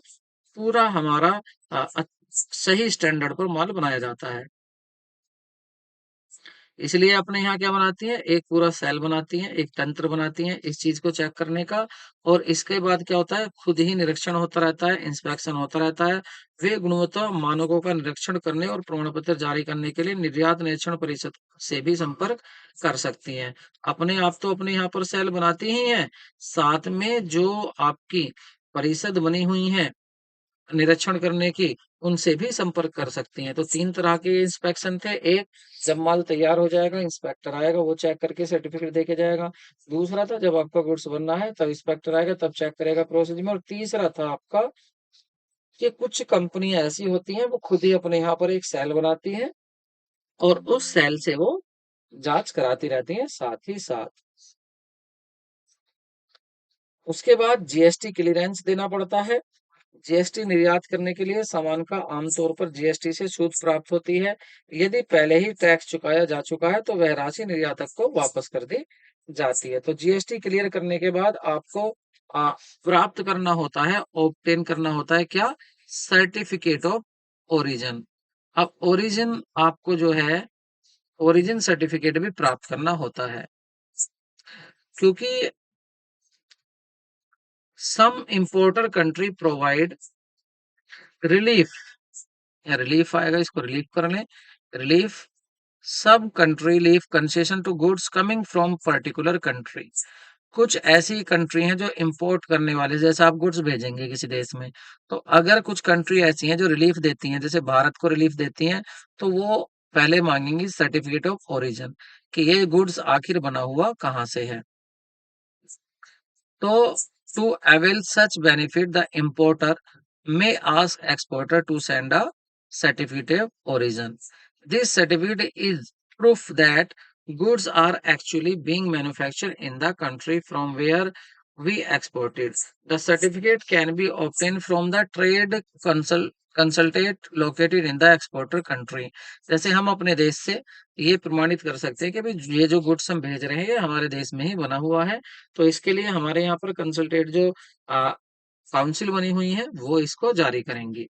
पूरा हमारा सही स्टैंडर्ड पर माल बनाया जाता है। इसलिए अपने यहाँ क्या बनाती हैं, एक पूरा सेल बनाती हैं, एक तंत्र बनाती हैं इस चीज़ को चेक करने का। और इसके बाद क्या होता है, खुद ही निरीक्षण होता रहता है, इंस्पेक्शन होता रहता है। वे गुणवत्ता मानकों का निरीक्षण करने और प्रमाण पत्र जारी करने के लिए निर्यात निरीक्षण परिषद से भी संपर्क कर सकती हैं। अपने आप तो अपने यहाँ पर सेल बनाती ही हैं, साथ में जो आपकी परिषद बनी हुई है निरीक्षण करने की, उनसे भी संपर्क कर सकती हैं। तो 3 तरह के इंस्पेक्शन थे। एक, जब माल तैयार हो जाएगा, इंस्पेक्टर आएगा, वो चेक करके सर्टिफ़िकेट देके जाएगा। दूसरा था, जब आपका गुड्स बन रहा है, तब इंस्पेक्टर आएगा, तब चेक करेगा प्रोसेस में। और तीसरा था आपका कि कुछ कंपनियाँ ऐसी होती हैं, वो खुद ही अपने यहाँ पर एक सेल बनाती हैं और उस सेल से वो जाँच कराती रहती हैं साथ ही साथ। उसके बाद जीएसटी क्लीयरेंस देना पड़ता है। जीएसटी निर्यात करने के लिए सामान का आमतौर पर जीएसटी से छूट प्राप्त होती है। यदि पहले ही टैक्स चुकाया जा चुका है तो वह राशि निर्यातक को वापस कर दी जाती है। तो जीएसटी क्लियर करने के बाद आपको प्राप्त करना होता है, ऑब्टेन करना होता है क्या? Certificate of origin. अब ओरिजिन आपको जो है, ओरिजिन सर्टिफिकेट भी प्राप्त करना होता है, क्योंकि some importer country provide relief, या रिलीफ आएगा, इसको रिलीफ कर लें। रिलीफ, सब country leave concession to goods coming from particular country. कुछ ऐसी कंट्री हैं जो इंपोर्ट करने वाले, जैसे आप गुड्स भेजेंगे किसी देश में, तो अगर कुछ कंट्री ऐसी हैं जो रिलीफ देती हैं, जैसे भारत को रिलीफ देती हैं, तो वो पहले मांगेंगी सर्टिफिकेट ऑफ ओरिजिन कि ये गुड्स आखिर बना हुआ कहाँ से है। So, to avail such benefit, the importer may ask exporter to send a certificate of origin. This certificate is proof that goods are actually being manufactured in the country from where we exported. The certificate can be obtained from the trade consulate located in the exporter country. जैसे हम अपने देश से ये प्रमाणित कर सकते हैं कि भाई ये जो गुड्स हम भेज रहे हैं ये हमारे देश में ही बना हुआ है, तो इसके लिए हमारे यहाँ पर कंसल्टेट जो काउंसिल बनी हुई है वो इसको जारी करेंगी,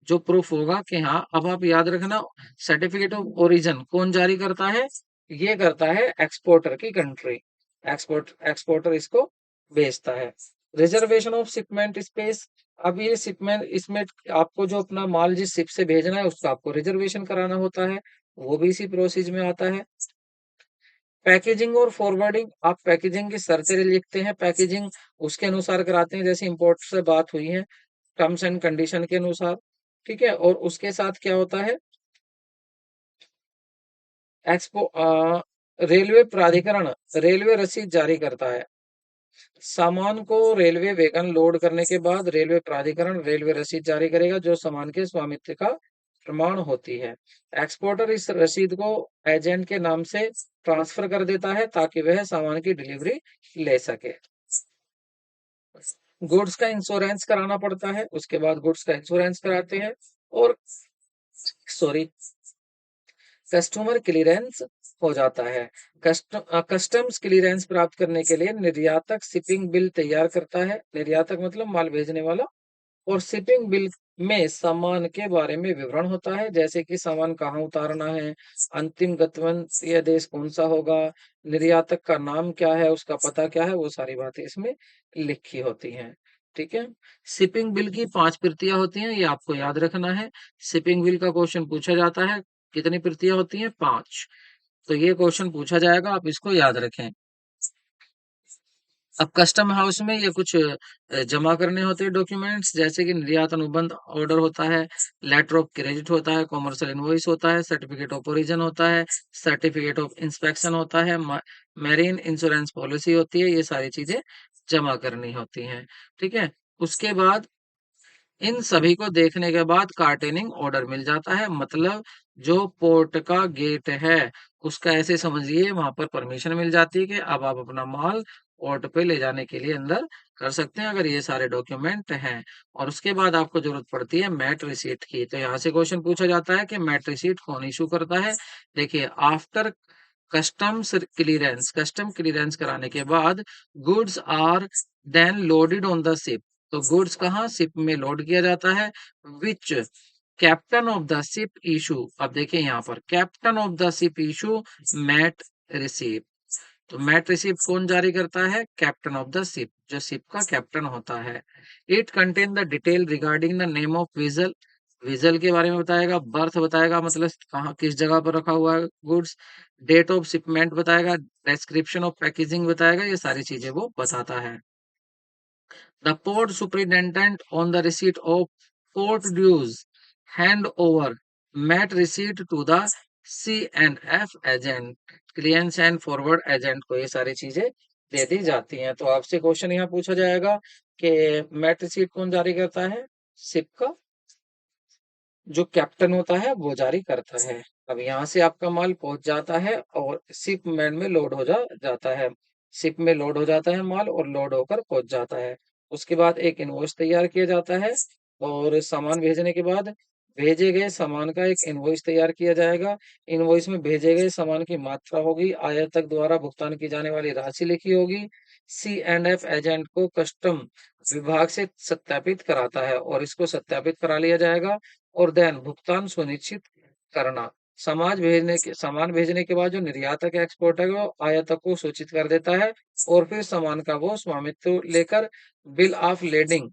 जो प्रूफ होगा कि हाँ। अब आप याद रखना, सर्टिफिकेट ऑफ ओरिजिन कौन जारी करता है? ये करता है एक्सपोर्टर की कंट्री। एक्सपोर्टर इसको बेचता है। रिजर्वेशन ऑफ शिपमेंट स्पेस, अब ये शिपमेंट इसमें आपको जो अपना माल जिस शिप से भेजना है उसका आपको रिजर्वेशन कराना होता है, वो भी इसी प्रोसीज में आता है। पैकेजिंग और फॉरवर्डिंग, आप पैकेजिंग की शर्तें लिखते हैं, पैकेजिंग उसके अनुसार कराते हैं जैसे इंपोर्ट से बात हुई है, टर्म्स एंड कंडीशन के अनुसार। ठीक है, और उसके साथ क्या होता है, एक्सपो रेलवे प्राधिकरण रेलवे रसीद जारी करता है। सामान को रेलवे वैगन लोड करने के बाद रेलवे प्राधिकरण रेलवे रसीद जारी करेगा जो सामान के स्वामित्व का प्रमाण होती है। एक्सपोर्टर इस रसीद को एजेंट के नाम से ट्रांसफर कर देता है ताकि वह सामान की डिलीवरी ले सके। गुड्स का इंश्योरेंस कराना पड़ता है, उसके बाद गुड्स का इंश्योरेंस कराते हैं। और सॉरी, कस्टमर क्लियरेंस हो जाता है। कस्टम्स क्लियरेंस प्राप्त करने के लिए निर्यातक शिपिंग बिल तैयार करता है। निर्यातक मतलब माल भेजने वाला। और शिपिंग बिल में सामान के बारे में विवरण होता है, जैसे कि सामान कहाँ उतारना है, अंतिम गंतव्य देश कौन सा होगा, निर्यातक का नाम क्या है, उसका पता क्या है, वो सारी बातें इसमें लिखी होती हैं। ठीक है, शिपिंग बिल की 5 प्रतियां होती हैं, ये आपको याद रखना है। शिपिंग बिल का क्वेश्चन पूछा जाता है, कितनी प्रतियां होती हैं? 5। तो ये क्वेश्चन पूछा जाएगा, आप इसको याद रखें। अब कस्टम हाउस में ये कुछ जमा करने होते हैं डॉक्यूमेंट्स, जैसे कि निर्यात अनुबंध ऑर्डर होता है, लेटर ऑफ क्रेडिट होता है, कॉमर्शियल इनवॉइस होता है, सर्टिफिकेट ऑफ ओरिजिन होता है, सर्टिफिकेट ऑफ इंस्पेक्शन होता है, मैरीन इंश्योरेंस पॉलिसी होती है, ये सारी चीजें जमा करनी होती हैं। ठीक है, उसके बाद इन सभी को देखने के बाद कार्टेनिंग ऑर्डर मिल जाता है, मतलब जो पोर्ट का गेट है उसका ऐसे समझिए वहां पर परमिशन मिल जाती है कि अब आप अपना माल पोर्ट पे ले जाने के लिए अंदर कर सकते हैं, अगर ये सारे डॉक्यूमेंट हैं। और उसके बाद आपको जरूरत पड़ती है मैट रिसीट की, तो यहाँ से क्वेश्चन पूछा जाता है कि मैट रिसीट कौन इशू करता है? देखिए, आफ्टर कस्टम क्लियरेंस कराने के बाद goods are then loaded on the ship, तो गुड्स कहाँ शिप में लोड किया जाता है, which captain of the ship issue. अब देखिए यहाँ पर captain of the ship issue mate receipt, तो मैट रिसीप्ट कौन जारी करता है? कैप्टन ऑफ द शिप, जो शिप का कैप्टन होता है। It contain the detail regarding the name of vessel, vessel के बारे में बताएगा, बर्थ बताएगा मतलब कहाँ किस जगह पर रखा हुआ है गुड्स, डेट ऑफ शिपमेंट बताएगा, डिस्क्रिप्शन ऑफ पैकेजिंग बताएगा, ये सारी चीजें वो बताता है। The port superintendent on the receipt of port dues hand over mate receipt to the C&F agent, clearance and forward agent को ये सारी चीजें दे दी जाती हैं। तो आपसे क्वेश्चन यहाँ पूछा जाएगा कि मैट रिसीट कौन जारी करता है? शिप का जो कैप्टन होता है वो जारी करता है। अब यहाँ से आपका माल पहुंच जाता है और शिपमेंट में लोड हो जाता है, शिप में लोड हो जाता है माल और लोड होकर पहुंच जाता है। उसके बाद एक इनवॉइस तैयार किया जाता है और सामान भेजने के बाद भेजे गए सामान का एक इनवॉइस तैयार किया जाएगा। इनवॉइस में भेजे गए सामान की मात्रा होगी, आयातक द्वारा भुगतान की जाने वाली राशि लिखी होगी। C&F एजेंट को कस्टम विभाग से सत्यापित कराता है और इसको सत्यापित करा लिया जाएगा। और देन भुगतान सुनिश्चित करना, सामान भेजने के बाद जो निर्यातक एक्सपोर्टर है वो आयातक को सूचित कर देता है और फिर सामान का वो स्वामित्व लेकर बिल ऑफ लेडिंग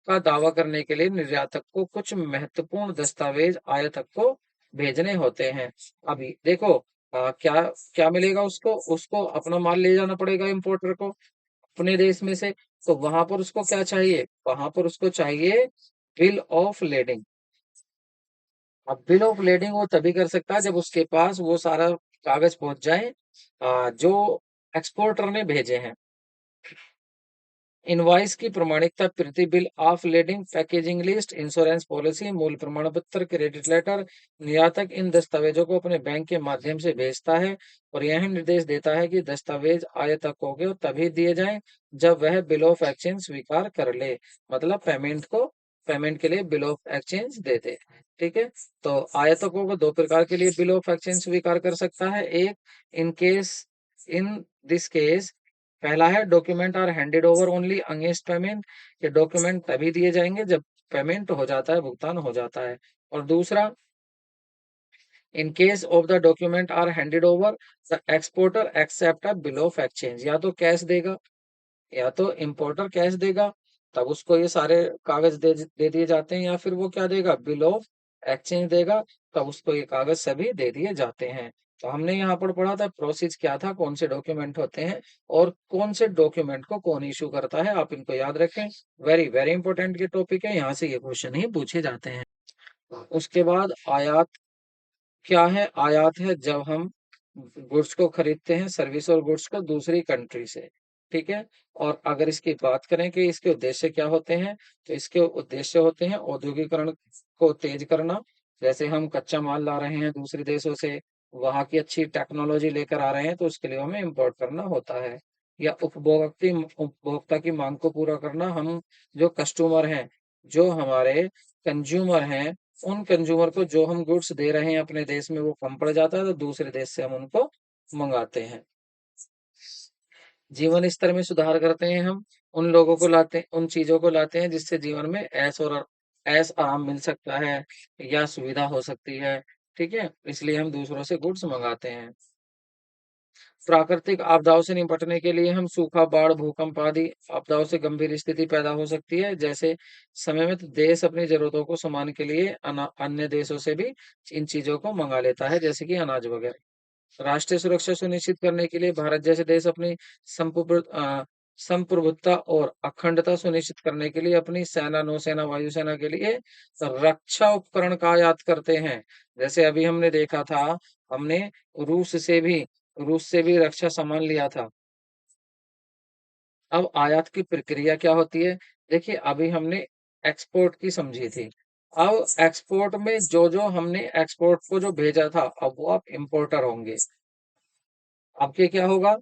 का दावा करने के लिए निर्यातक को कुछ महत्वपूर्ण दस्तावेज आयातक को भेजने होते हैं। अभी देखो क्या क्या मिलेगा उसको, उसको अपना माल ले जाना पड़ेगा इंपोर्टर को, अपने देश में से, तो वहां पर उसको क्या चाहिए, वहां पर उसको चाहिए बिल ऑफ लेडिंग। अब बिल ऑफ लेडिंग वो तभी कर सकता है जब उसके पास वो सारा कागज पहुंच जाए जो एक्सपोर्टर ने भेजे हैं। इनवॉइस की प्रमाणिकता, प्रति bill of lading, packaging list, insurance policy, मूल प्रमाण पत्र, क्रेडिट लेटर। निर्यातक इन दस्तावेजों को अपने बैंक के माध्यम से भेजता है और यह निर्देश देता है कि दस्तावेज आयातकों को तभी दिए जाएं जब वह बिल ऑफ एक्सचेंज स्वीकार कर ले, मतलब पेमेंट के लिए बिल ऑफ एक्सचेंज दे दे। ठीक है, तो आयातकों को दो प्रकार के लिए बिल ऑफ एक्सचेंज स्वीकार कर सकता है। एक, in case in this case, पहला है document are handed over only against payment. ये डॉक्यूमेंट तभी दिए जाएंगे जब पेमेंट हो जाता है, भुगतान हो जाता है। और दूसरा, in case of the document are handed over, the exporter accept a bill of exchange. या तो कैश देगा, या तो इम्पोर्टर कैश देगा, तब उसको ये सारे कागज दे दिए जाते हैं, या फिर वो क्या देगा, बिल ऑफ एक्सचेंज देगा, तब उसको ये कागज सभी दे दिए जाते हैं। तो हमने यहाँ पर पढ़ा था प्रोसेस क्या था, कौन से डॉक्यूमेंट होते हैं और कौन से डॉक्यूमेंट को कौन इशू करता है, आप इनको याद रखें। वेरी वेरी इंपॉर्टेंट के टॉपिक है, यहाँ से ये क्वेश्चन ही पूछे जाते हैं। उसके बाद आयात क्या है, आयात है जब हम गुड्स को खरीदते हैं, सर्विस और गुड्स को दूसरी कंट्री से। ठीक है, और अगर इसकी बात करें कि इसके उद्देश्य क्या होते हैं, तो इसके उद्देश्य होते हैं औद्योगिकरण को तेज करना। जैसे हम कच्चा माल ला रहे हैं दूसरे देशों से, वहां की अच्छी टेक्नोलॉजी लेकर आ रहे हैं, तो उसके लिए हमें इम्पोर्ट करना होता है। या उपभोक्ता की मांग को पूरा करना, हम जो कस्टमर हैं, जो हमारे कंज्यूमर हैं, उन कंज्यूमर को जो हम गुड्स दे रहे हैं अपने देश में वो कम पड़ जाता है, तो दूसरे देश से हम उनको मंगाते हैं। जीवन स्तर में सुधार करते हैं हम, उन लोगों को लाते हैं, उन चीजों को लाते हैं जिससे जीवन में ऐश आराम मिल सकता है या सुविधा हो सकती है। ठीक है, इसलिए हम दूसरों से गुड्स मंगाते हैं। प्राकृतिक आपदाओं से निपटने के लिए हम सूखा, बाढ़, भूकंप आदि आपदाओं से गंभीर स्थिति पैदा हो सकती है, जैसे समय में तो देश अपनी जरूरतों को सामान के लिए अन्य देशों से भी इन चीजों को मंगा लेता है, जैसे कि अनाज वगैरह। राष्ट्रीय सुरक्षा सुनिश्चित करने के लिए भारत जैसे देश अपनी संप्रभुता और अखंडता सुनिश्चित करने के लिए अपनी सेना, नौसेना, वायुसेना के लिए रक्षा उपकरण का आयात करते हैं। जैसे अभी हमने देखा था, हमने रूस से भी रूस से भी रक्षा सामान लिया था। अब आयात की प्रक्रिया क्या होती है, देखिए अभी हमने एक्सपोर्ट की समझी थी। अब एक्सपोर्ट में जो जो हमने एक्सपोर्ट को जो भेजा था, अब वो आप इंपोर्टर होंगे। अब के क्या होगा,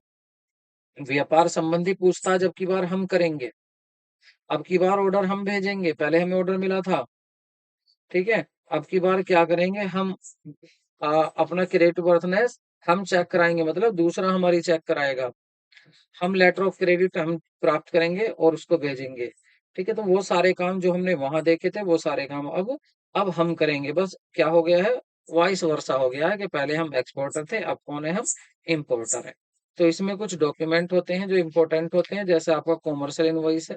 व्यापार संबंधी पूछताछ अब की बार हम करेंगे। अब की बार ऑर्डर हम भेजेंगे, पहले हमें ऑर्डर मिला था। ठीक है, अब की बार क्या करेंगे हम, अपना क्रेडिट वर्थनेस हम चेक कराएंगे, मतलब दूसरा हमारी चेक कराएगा। हम लेटर ऑफ क्रेडिट हम प्राप्त करेंगे और उसको भेजेंगे। ठीक है, तो वो सारे काम जो हमने वहां देखे थे, वो सारे काम अब हम करेंगे। बस क्या हो गया है, वाइस वर्सा हो गया है कि पहले हम एक्सपोर्टर थे, अब कौन है, हम इम्पोर्टर है। तो इसमें कुछ डॉक्यूमेंट होते हैं जो इम्पोर्टेंट होते हैं, जैसे आपका कॉमर्शियल इनवॉइस है।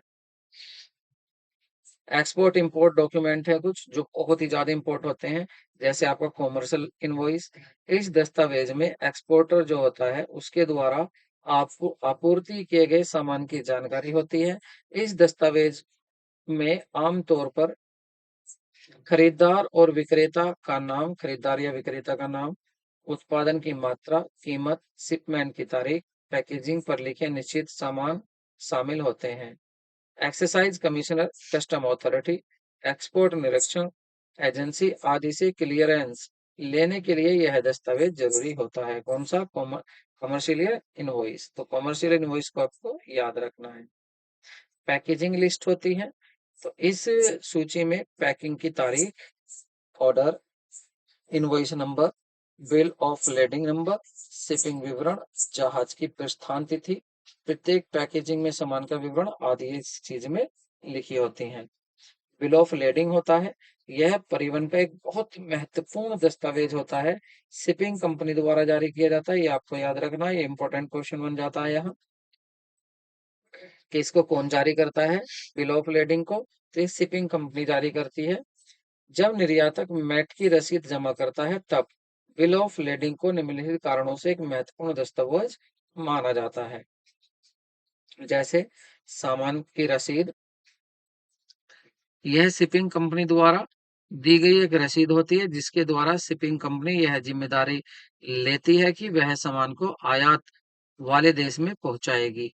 एक्सपोर्ट इंपोर्ट डॉक्यूमेंट है कुछ जो बहुत ही ज्यादा इंपोर्ट होते हैं, जैसे आपका कॉमर्शियल इनवॉइस। इस दस्तावेज में एक्सपोर्टर जो होता है उसके द्वारा आपको आपूर्ति किए गए सामान की जानकारी होती है। इस दस्तावेज में आमतौर पर खरीदार और विक्रेता का नाम, खरीदार या विक्रेता का नाम, उत्पादन की मात्रा, कीमत, शिपमेंट की तारीख, पैकेजिंग पर लिखे निश्चित सामान शामिल होते हैं। Exercise commissioner, custom authority, export निरीक्षण एजेंसी आदि से क्लियरेंस लेने के लिए यह दस्तावेज जरूरी होता है। कौन सा, कमर्शियल इनवॉइस। तो कमर्शियल इनवॉइस को आपको याद रखना है। पैकेजिंग लिस्ट होती है, तो इस सूची में पैकिंग की तारीख, order, invoice number, bill of lading number, shipping विवरण, जहाज की प्रस्थान तिथि, प्रत्येक पैकेजिंग में सामान का विवरण आदि इस चीज में लिखी होती हैं। बिल ऑफ लेडिंग होता है, यह परिवहन का एक बहुत महत्वपूर्ण दस्तावेज होता है, शिपिंग कंपनी द्वारा जारी किया जाता है। ये आपको याद रखना है, ये इंपॉर्टेंट क्वेश्चन बन जाता है यहाँ कि इसको कौन जारी करता है, बिल ऑफ लेडिंग को। तो ये शिपिंग कंपनी जारी करती है। जब निर्यातक मैट की रसीद जमा करता है, तब बिल ऑफ लेडिंग को निम्नलिखित कारणों से एक महत्वपूर्ण दस्तावेज माना जाता है। जैसे सामान की रसीद, यह शिपिंग कंपनी द्वारा दी गई एक रसीद होती है जिसके द्वारा शिपिंग कंपनी यह जिम्मेदारी लेती है कि वह सामान को आयात वाले देश में पहुंचाएगी।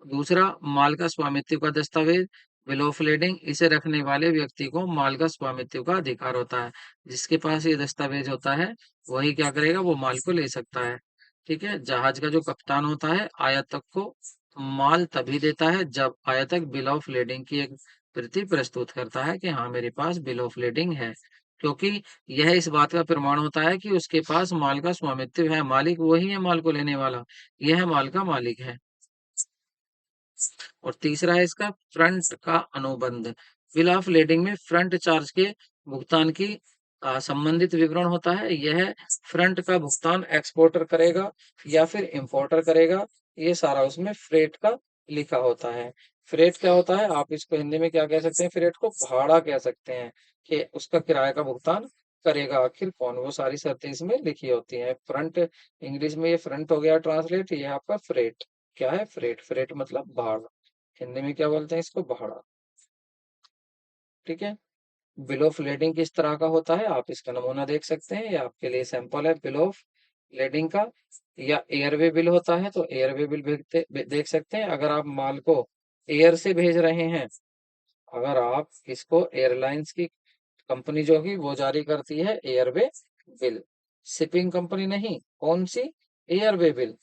दूसरा, माल का स्वामित्व का दस्तावेज, बिल ऑफ लेडिंग, इसे रखने वाले व्यक्ति को माल का स्वामित्व का अधिकार होता है। जिसके पास ये दस्तावेज होता है वही क्या करेगा, वो माल को ले सकता है। ठीक है। जहाज का जो कप्तान होता है आयातक को माल तभी देता है जब आयातक बिल ऑफ लेडिंग की एक प्रति प्रस्तुत करता है कि हाँ मेरे पास बिल ऑफ लेडिंग है, क्योंकि यह इस बात का प्रमाण होता है कि उसके पास माल का स्वामित्व है, मालिक वही है माल को लेने वाला, यह माल का मालिक है। और तीसरा है इसका फ्रंट का अनुबंध। बिल ऑफ लेडिंग में फ्रंट चार्ज के भुगतान की संबंधित विवरण होता है। यह फ्रंट का भुगतान एक्सपोर्टर करेगा या फिर इंपोर्टर करेगा, ये सारा उसमें फ्रेट का लिखा होता है। फ्रेट क्या होता है, आप इसको हिंदी में क्या कह सकते हैं, फ्रेट को भाड़ा कह सकते हैं, कि उसका किराए का भुगतान करेगा आखिर कौन, वो सारी शर्तें इसमें लिखी होती हैं। फ्रंट, इंग्लिश में ये फ्रंट हो गया ट्रांसलेट, ये आपका फ्रेट क्या है, फ्रेट, फ्रेट मतलब भाड़ा, हिंदी में क्या बोलते हैं इसको, भाड़ा। ठीक है। बिल ऑफ लेडिंग किस तरह का होता है, आप इसका नमूना देख सकते हैं, ये आपके लिए सैंपल है बिल ऑफ लेडिंग का। या एयरवे बिल होता है तो एयरवे बिल देख सकते हैं, अगर आप माल को एयर से भेज रहे हैं, अगर आप इसको एयरलाइंस की कंपनी जो होगी वो जारी करती है एयरवे बिल, शिपिंग कंपनी नहीं, कौन सी, एयरवे बिल।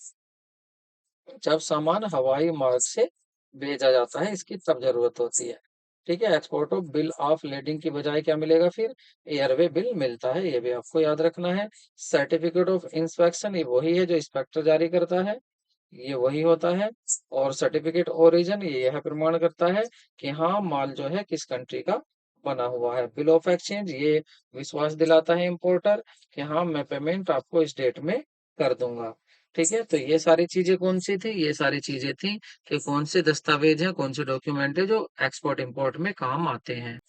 जब सामान हवाई मार्ग से भेजा जाता है इसकी तब जरूरत होती है। ठीक है। Export of bill of lading की बजाय क्या मिलेगा फिर, एयरवे बिल मिलता है, ये भी आपको याद रखना है। सर्टिफिकेट ऑफ इंस्पेक्शन, ये वही है जो इंस्पेक्टर जारी करता है, ये वही होता है। और सर्टिफिकेट ओरिजिन, ये यह प्रमाण करता है कि हाँ माल जो है किस कंट्री का बना हुआ है। बिल ऑफ एक्सचेंज, ये विश्वास दिलाता है इंपोर्टर कि हाँ मैं पेमेंट आपको इस डेट में कर दूंगा। ठीक है। तो ये सारी चीजें कौन सी थी, ये सारी चीजें थी कि कौन से दस्तावेज हैं, कौन से डॉक्यूमेंट है जो एक्सपोर्ट इंपोर्ट में काम आते हैं।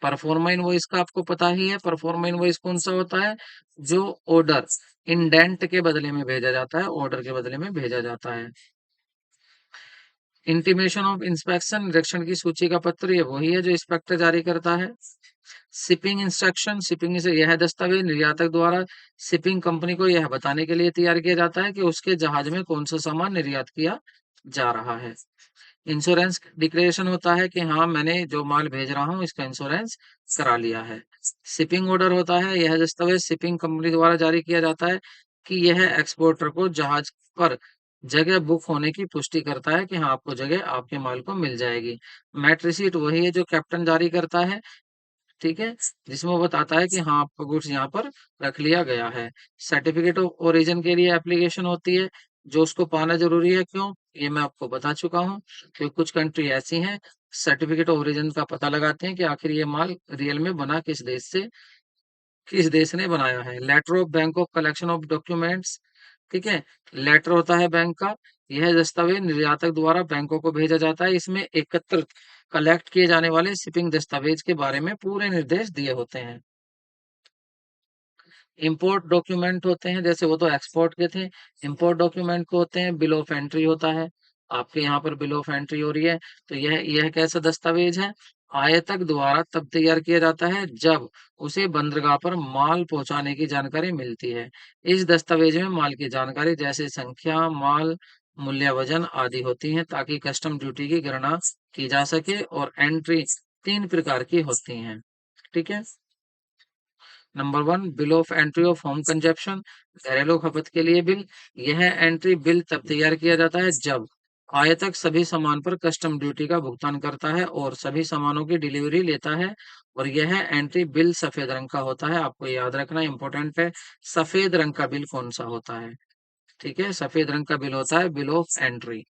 परफॉर्मा इनवॉइस का आपको पता ही है, परफॉर्मा इनवॉइस कौन सा होता है, जो ऑर्डर इंडेंट के बदले में भेजा जाता है, ऑर्डर के बदले में भेजा जाता है। इंटीमेशन ऑफ इंस्पेक्शन, निरीक्षण की सूची का पत्र, ये वही है जो इंस्पेक्टर जारी करता है। शिपिंग इंस्ट्रक्शन, शिपिंग से यह दस्तावेज निर्यातक द्वारा शिपिंग कंपनी को यह बताने के लिए तैयार किया जाता है कि उसके जहाज में कौन सा सामान निर्यात किया जा रहा है। इंश्योरेंस डिक्लेरेशन होता है कि हाँ मैंने जो माल भेज रहा हूँ इसका इंश्योरेंस करा लिया है। शिपिंग ऑर्डर होता है, यह दस्तावेज शिपिंग कंपनी द्वारा जारी किया जाता है कि यह एक्सपोर्टर को जहाज पर जगह बुक होने की पुष्टि करता है कि हाँ आपको जगह आपके माल को मिल जाएगी। मैट रिसीट वही है जो कैप्टन जारी करता है, ठीक है, जिसमें वो बताता है कि हाँ आपका गुड्स यहाँ पर रख लिया गया है। सर्टिफिकेट ऑफ ओरिजिन के लिए एप्लीकेशन होती है जो उसको पाना जरूरी है, क्यों, ये मैं आपको बता चुका हूँ, क्योंकि कुछ कंट्री ऐसी हैं सर्टिफिकेट ऑफ ओरिजिन का पता लगाते हैं कि आखिर ये माल रियल में बना किस देश से, किस देश ने बनाया है। Letter of bank of collection of documents, ठीक है, लेटर होता है बैंक का, यह दस्तावेज निर्यातक द्वारा बैंकों को भेजा जाता है, इसमें एकत्र कलेक्ट किए जाने वाले शिपिंग दस्तावेज के बारे में पूरे निर्देश दिए होते हैं। इंपोर्ट डॉक्यूमेंट होते हैं, जैसे वो तो एक्सपोर्ट के थे, इंपोर्ट डॉक्यूमेंट को होते हैं, बिल ऑफ एंट्री होता है, आपके यहाँ पर बिल ऑफ एंट्री हो रही है, तो यह कैसा दस्तावेज है, आयातक द्वारा तब तैयार किया जाता है जब उसे बंदरगाह पर माल पहुंचाने की जानकारी मिलती है। इस दस्तावेज में माल की जानकारी जैसे संख्या, माल, मूल्य, वजन आदि होती है ताकि कस्टम ड्यूटी की गणना की जा सके। और एंट्री 3 प्रकार की होती हैं। ठीक है। Number 1, bill of entry of home consumption, घरेलू खपत के लिए बिल। यह एंट्री बिल तब तैयार किया जाता है जब आयातक सभी सामान पर कस्टम ड्यूटी का भुगतान करता है और सभी सामानों की डिलीवरी लेता है। और यह एंट्री बिल सफेद रंग का होता है, आपको याद रखना इंपॉर्टेंट है, सफेद रंग का बिल कौन सा होता है। ठीक है, सफेद रंग का बिल होता है बिल ऑफ एंट्री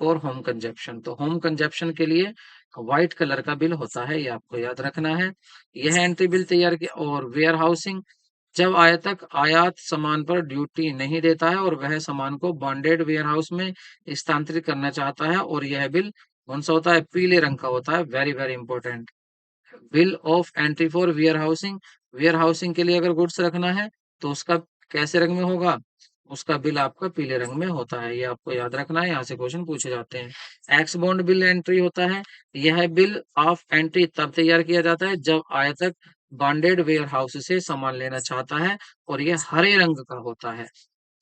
और होम कंजप्शन। तो होम कंजप्शन के लिए व्हाइट कलर का बिल होता है, ये आपको याद रखना है। यह एंट्री बिल तैयार किया। और वेयर हाउसिंग, जब आयातक आयात सामान पर ड्यूटी नहीं देता है और वह सामान को बॉन्डेड वेयर हाउस में स्थानांतरित करना चाहता है, और यह बिल कौन सा होता है, पीले रंग का होता है, very very important. Bill of entry for warehousing, warehousing के लिए अगर गुड्स रखना है तो उसका कैसे रंग में होगा, उसका बिल आपका पीले रंग में होता है। ये आपको याद रखना है, यहाँ से क्वेश्चन पूछे जाते हैं। एक्स बॉन्ड बिल एंट्री होता है, यह बिल ऑफ एंट्री तब तैयार किया जाता है जब आयातक बॉन्डेड वेयर हाउस से सामान लेना चाहता है और यह हरे रंग का होता है।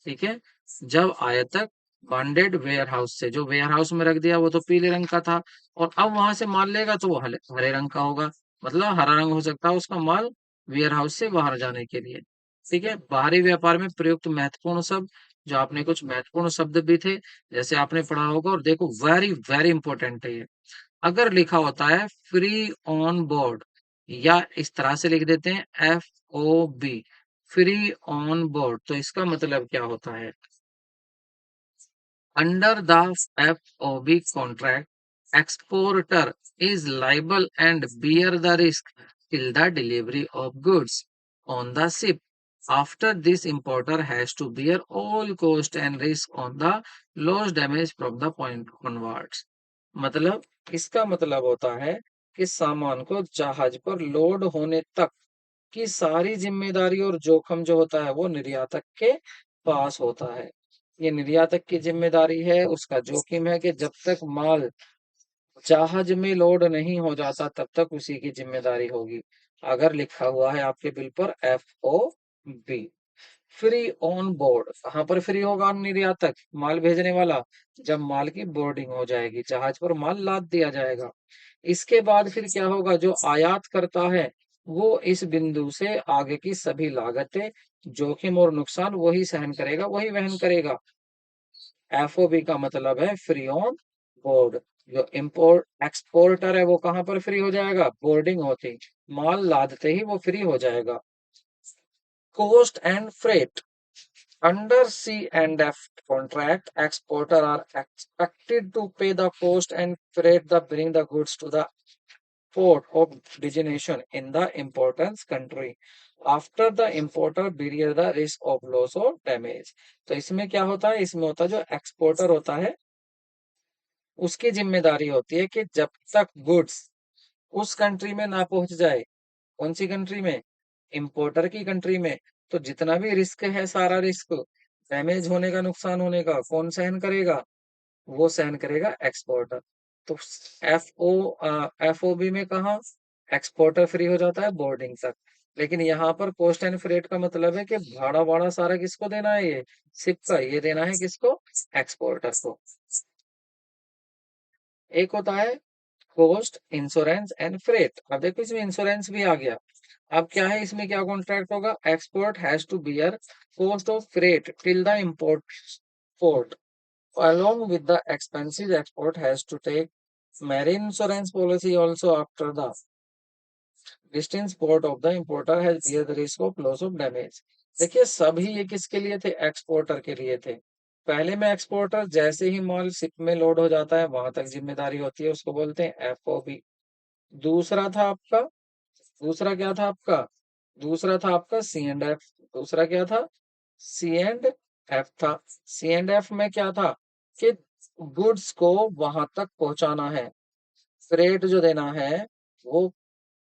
ठीक है, जब आयातक बॉन्डेड वेयर हाउस से, जो वेयर हाउस में रख दिया वो तो पीले रंग का था, और अब वहां से माल लेगा तो वो हरे रंग का होगा। मतलब हरा रंग हो सकता है उसका माल वेयर हाउस से बाहर जाने के लिए। ठीक है, बाहरी व्यापार में प्रयुक्त महत्वपूर्ण शब्द, जो आपने कुछ महत्वपूर्ण शब्द भी थे जैसे आपने पढ़ा होगा, और देखो वेरी वेरी इंपॉर्टेंट है ये। अगर लिखा होता है फ्री ऑन बोर्ड, या इस तरह से लिख देते हैं FOB, फ्री ऑन बोर्ड, तो इसका मतलब क्या होता है? Under the FOB contract, exporter is liable and bear the risk till the delivery of goods on the ship. After this, importer has to bear all cost and risk on the loss damage from the point onwards. मतलब इसका मतलब होता है कि सामान को जहाज पर लोड होने तक की सारी जिम्मेदारी और जोखिम जो होता है वो निर्यातक के पास होता है। ये निर्यातक की जिम्मेदारी है, उसका जोखिम है कि जब तक माल जहाज में लोड नहीं हो जाता तब तक उसी की जिम्मेदारी होगी। अगर लिखा हुआ है आपके बिल पर FOB, फ्री ऑन बोर्ड, कहाँ पर फ्री होगा निर्यातक, माल भेजने वाला, जब माल की बोर्डिंग हो जाएगी, जहाज पर माल लाद दिया जाएगा। इसके बाद फिर क्या होगा, जो आयात करता है वो इस बिंदु से आगे की सभी लागतें, जोखिम और नुकसान वही सहन करेगा, वही वहन करेगा। FOB का मतलब है फ्री ऑन बोर्ड। जो इम्पोर्ट एक्सपोर्टर है वो कहाँ पर फ्री हो जाएगा, बोर्डिंग होती, माल लादते ही वो फ्री हो जाएगा। Cost and freight, under C&F contract, exporter are expected to pay the cost and freight the bring the goods to the port of destination in the importance country. After the importer bear the risk of loss or damage. तो इसमें क्या होता है, इसमें होता है जो एक्सपोर्टर होता है उसकी जिम्मेदारी होती है कि जब तक गुड्स उस कंट्री में ना पहुंच जाए, कौन सी कंट्री में, इंपोर्टर की कंट्री में, तो जितना भी रिस्क है, सारा रिस्क, डैमेज होने का, नुकसान होने का, कौन सहन करेगा, वो सहन करेगा एक्सपोर्टर। तो FOB में कहा एक्सपोर्टर फ्री हो जाता है बोर्डिंग तक, लेकिन यहाँ पर कोस्ट एंड फ्रेट का मतलब है कि भाड़ा वाड़ा सारा किसको देना है, ये शिप का, ये देना है किसको, एक्सपोर्टर को। एक होता है कोस्ट, इंश्योरेंस एंड फ्रेट। अब देखो इसमें इंश्योरेंस भी आ गया। अब क्या है, इसमें क्या कॉन्ट्रैक्ट होगा, export has to bear cost of freight till the import port, along with the expenses export has to take marine insurance policy also after the distance port of the importer has bear the risk of loss of damage। देखिए सभी ये किसके लिए थे, एक्सपोर्टर के लिए थे। पहले में एक्सपोर्टर जैसे ही माल शिप में लोड हो जाता है वहां तक जिम्मेदारी होती है, उसको बोलते हैं FOB। दूसरा था आपका, दूसरा क्या था आपका, दूसरा था आपका C&F। दूसरा क्या था, C&F था। C&F में क्या था कि गुड्स को वहां तक पहुंचाना है, फ्रेट जो देना है वो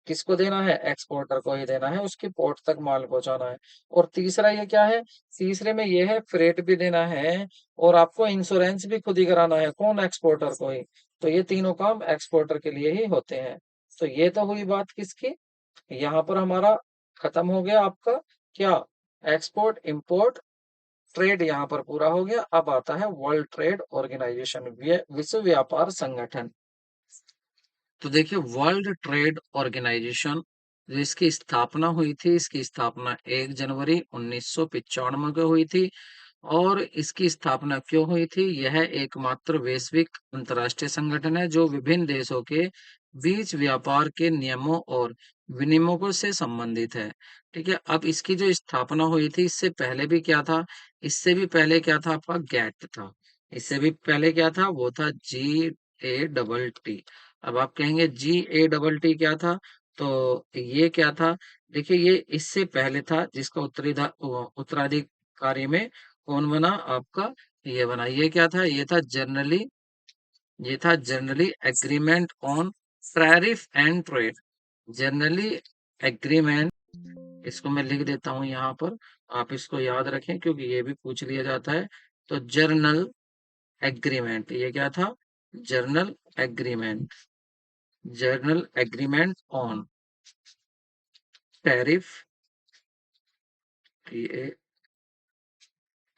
किसको देना है, एक्सपोर्टर को ही देना है, उसकी पोर्ट तक माल पहुंचाना है। और तीसरा ये क्या है, तीसरे में ये है फ्रेट भी देना है और आपको इंश्योरेंस भी खुद ही कराना है, कौन, एक्सपोर्टर को ही। तो ये तीनों काम एक्सपोर्टर के लिए ही होते हैं। तो ये तो हुई बात किसकी, यहाँ पर हमारा खत्म हो गया आपका क्या, एक्सपोर्ट इंपोर्ट ट्रेड यहाँ पर पूरा हो गया। अब आता है वर्ल्ड ट्रेड ऑर्गेनाइजेशन, विश्व व्यापार संगठन। तो देखिए वर्ल्ड ट्रेड ऑर्गेनाइजेशन, जिसकी स्थापना हुई थी, इसकी स्थापना 1 जनवरी 1995 को हुई थी। और इसकी स्थापना क्यों हुई थी, यह एकमात्र वैश्विक अंतर्राष्ट्रीय संगठन है जो विभिन्न देशों के बीच व्यापार के नियमों और विनियमों से संबंधित है। ठीक है, अब इसकी जो स्थापना हुई थी, इससे पहले भी क्या था, इससे भी पहले क्या था आपका, गैट था। इससे भी पहले क्या था, वो था GATT। अब आप कहेंगे GATT क्या था, तो ये क्या था, देखिए ये इससे पहले था, जिसका उत्तराधिकारी में कौन बना आपका, ये बना। ये क्या था, ये था generally agreement on tariff and trade, generally agreement, इसको मैं लिख देता हूँ यहाँ पर, आप इसको याद रखें क्योंकि ये भी पूछ लिया जाता है। तो जर्नल एग्रीमेंट, ये क्या था? General agreement, general agreement on tariff,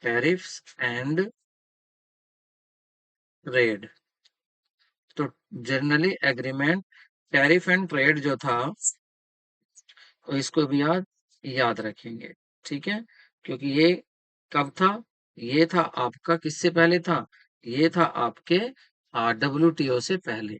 tariffs and trade. तो generally agreement tariff and trade जो था, तो इसको भी याद रखेंगे, ठीक है? क्योंकि ये कब था? ये था आपका किससे पहले था? ये था आपके डब्ल्यूटीओ से पहले।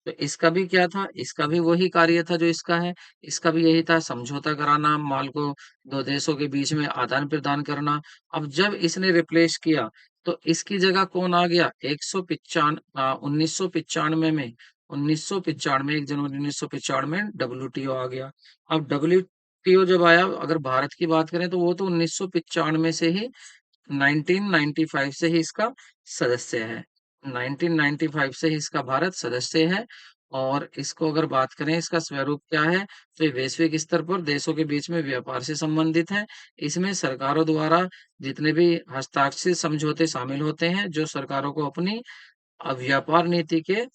तो इसका भी क्या था? इसका भी वही कार्य था जो इसका है। इसका भी यही था, समझौता कराना, माल को दो देशों के बीच में आदान प्रदान करना। अब जब इसने रिप्लेस किया तो इसकी जगह कौन आ गया? 1995 में, 1995, 1 जनवरी 1995 में डब्ल्यूटीओ आ गया। अब डब्ल्यूटीओ जब आया, अगर भारत की बात करें तो वो तो 1995 से ही, 1995 से ही इसका सदस्य है। 1995 से ही इसका भारत सदस्य है। और इसको अगर बात करें, इसका स्वरूप क्या है, तो ये वैश्विक स्तर पर देशों के बीच में व्यापार से संबंधित है। इसमें सरकारों द्वारा जितने भी हस्ताक्षरित समझौते शामिल होते हैं, जो सरकारों को अपनी व्यापार नीति के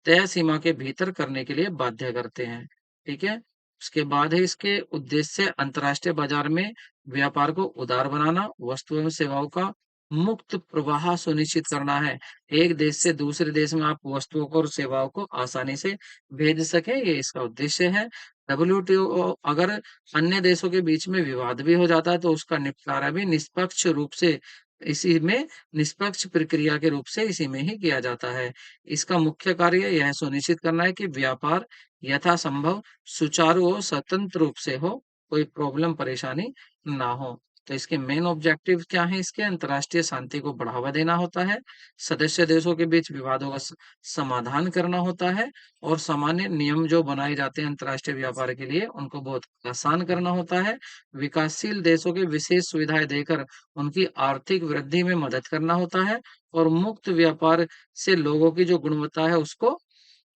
तय सीमा के भीतर करने के लिए बाध्य करते हैं। ठीक है? उसके बाद है इसके उद्देश्य अंतर्राष्ट्रीय बाजार में व्यापार को उदार बनाना, वस्तु एवं सेवाओं का मुक्त प्रवाह सुनिश्चित करना है। एक देश से दूसरे देश में आप वस्तुओं को और सेवाओं को आसानी से भेज सकें, ये इसका उद्देश्य है। डब्ल्यूटीओ अगर अन्य देशों के बीच में विवाद भी हो जाता है तो उसका निपटारा भी निष्पक्ष रूप से इसी में, निष्पक्ष प्रक्रिया के रूप से इसी में ही किया जाता है। इसका मुख्य कार्य यह सुनिश्चित करना है कि व्यापार यथासंभव सुचारू और स्वतंत्र रूप से हो, कोई प्रॉब्लम परेशानी ना हो। तो इसके मेन ऑब्जेक्टिव क्या है? इसके अंतर्राष्ट्रीय शांति को बढ़ावा देना होता है, सदस्य देशों के बीच विवादों का समाधान करना होता है, और सामान्य नियम जो बनाए जाते हैं अंतर्राष्ट्रीय व्यापार के लिए उनको बहुत आसान करना होता है। विकासशील देशों के विशेष सुविधाएं देकर उनकी आर्थिक वृद्धि में मदद करना होता है, और मुक्त व्यापार से लोगों की जो गुणवत्ता है उसको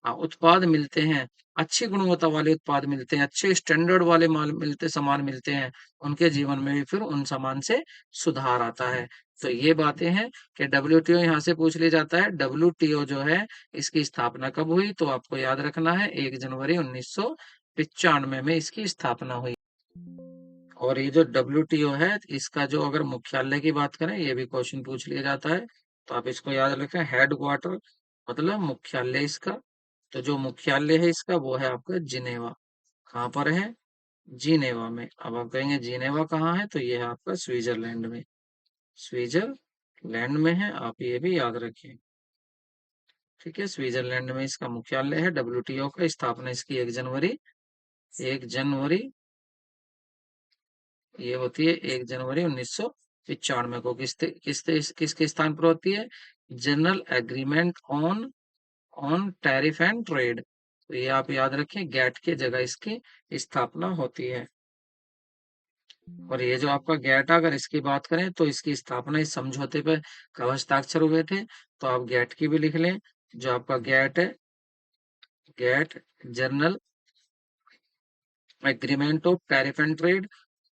उत्पाद मिलते हैं, अच्छी गुणवत्ता वाले उत्पाद मिलते हैं, अच्छे स्टैंडर्ड वाले माल मिलते, सामान मिलते हैं, उनके जीवन में भी फिर उन सामान से सुधार आता है। तो ये बातें हैं कि डब्ल्यूटीओ यहाँ से पूछ लिया जाता है। डब्ल्यूटीओ जो है इसकी स्थापना कब हुई? तो आपको याद रखना है 1 जनवरी 1995 में इसकी स्थापना हुई। और ये जो डब्ल्यूटीओ है इसका जो अगर मुख्यालय की बात करें, ये भी क्वेश्चन पूछ लिया जाता है, तो आप इसको याद रखें, हेड क्वार्टर मतलब मुख्यालय इसका। तो जो मुख्यालय है इसका वो है आपका जिनेवा। कहाँ पर है? जिनेवा में। अब आप कहेंगे जिनेवा कहाँ है? तो ये है आपका स्विट्जरलैंड में, स्विट्जरलैंड में है, आप ये भी याद रखें। ठीक है, स्विट्जरलैंड में इसका मुख्यालय है। डब्ल्यूटीओ का स्थापना इसकी 1 जनवरी, 1 जनवरी, ये होती है 1 जनवरी 1995 को। किसके स्थान पर होती है? General agreement on on tariff and trade. तो ये आप याद रखें, गैट की जगह इसकी स्थापना होती है। और ये जो आपका गैट, अगर इसकी बात करें तो इसकी स्थापना इस समझौते पर कब हस्ताक्षर हुए थे? तो आप गैट की भी लिख लें। जो आपका गैट है, GATT general agreement of tariff and trade,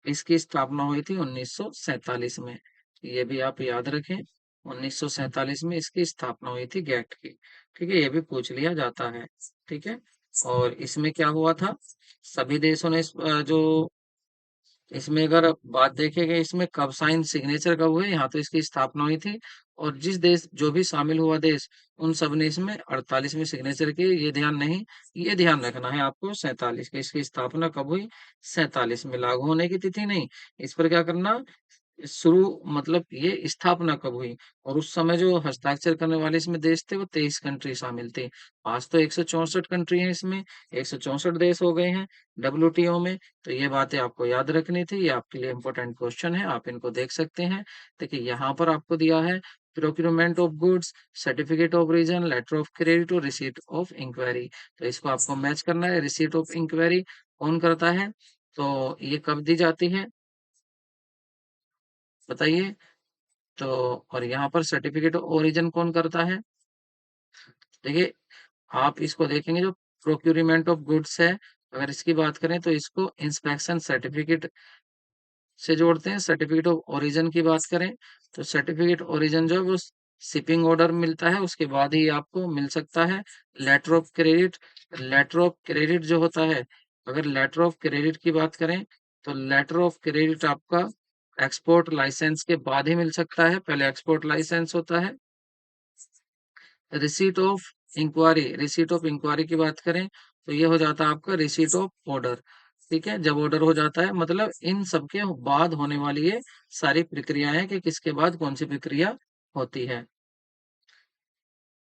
इसकी स्थापना हुई थी 1947 में। ये भी आप याद रखें, 1947 में इसकी स्थापना हुई थी गैट की। ठीक है, ये भी पूछ लिया जाता है। ठीक है, और इसमें क्या हुआ था? सभी देशों ने जो इसमें अगर बात देखेंगे, इसमें कब साइन सिग्नेचर कब हुए, यहाँ तो इसकी स्थापना हुई थी। और जिस देश जो भी शामिल हुआ देश, उन सब ने इसमें 48 में सिग्नेचर किए। ये ध्यान नहीं, ये ध्यान रखना है आपको 47 की इसकी स्थापना कब हुई, 47 में, लागू होने की तिथि नहीं। इस पर क्या करना, शुरू मतलब ये स्थापना कब हुई। और उस समय जो हस्ताक्षर करने वाले इसमें देश थे वो 23 कंट्री शामिल थे। आज तो 164 कंट्री हैं इसमें, 164 देश हो गए हैं डब्ल्यूटीओ में। तो ये बातें आपको याद रखनी थी, ये आपके लिए इंपॉर्टेंट क्वेश्चन है, आप इनको देख सकते हैं। देखिए यहाँ पर आपको दिया है procurement of goods, certificate of region, letter of credit और रिसीट ऑफ इंक्वायरी। तो इसको आपको मैच करना है। रिसीट ऑफ इंक्वायरी कौन करता है? तो ये कब दी जाती है बताइए? तो और यहाँ पर सर्टिफिकेट ओरिजिन कौन करता है? देखिए, आप इसको देखेंगे, जो प्रोक्यूरमेंट ऑफ गुड्स है, अगर इसकी बात करें तो इसको इंस्पेक्शन सर्टिफिकेट से जोड़ते हैं। सर्टिफिकेट ऑफ ओरिजिन की बात करें तो सर्टिफिकेट ओरिजिन जो है वो शिपिंग ऑर्डर मिलता है, उसके बाद ही आपको मिल सकता है। Letter of credit, letter of credit जो होता है, अगर लेटर ऑफ क्रेडिट की बात करें तो लेटर ऑफ क्रेडिट आपका एक्सपोर्ट लाइसेंस के बाद ही मिल सकता है, पहले एक्सपोर्ट लाइसेंस होता है। Receipt of inquiry, receipt of inquiry की बात करें तो ये हो जाता है आपका रिसीट ऑफ ऑर्डर। ठीक है, जब ऑर्डर हो जाता है मतलब इन सबके बाद होने वाली ये सारी प्रक्रियाएं कि किसके बाद कौन सी प्रक्रिया होती है।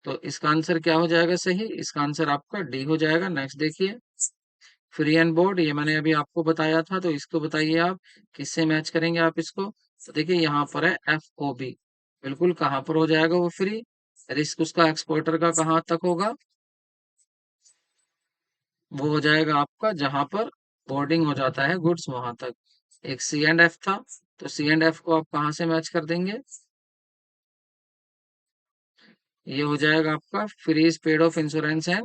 तो इसका आंसर क्या हो जाएगा सही? इसका आंसर आपका डी हो जाएगा। नेक्स्ट देखिए, फ्री एंड बोर्ड, ये मैंने अभी आपको बताया था, तो इसको बताइए आप किससे मैच करेंगे आप इसको। तो देखिए यहाँ पर है एफ ओ बी, बिल्कुल कहाँ पर हो जाएगा वो फ्री। रिस्क उसका एक्सपोर्टर का कहाँ तक होगा? वो हो जाएगा आपका जहां पर बोर्डिंग हो जाता है गुड्स वहां तक। एक सी एंड एफ था, तो सी एंड एफ को आप कहाँ से मैच कर देंगे? ये हो जाएगा आपका फ्री पेड ऑफ इंश्योरेंस है।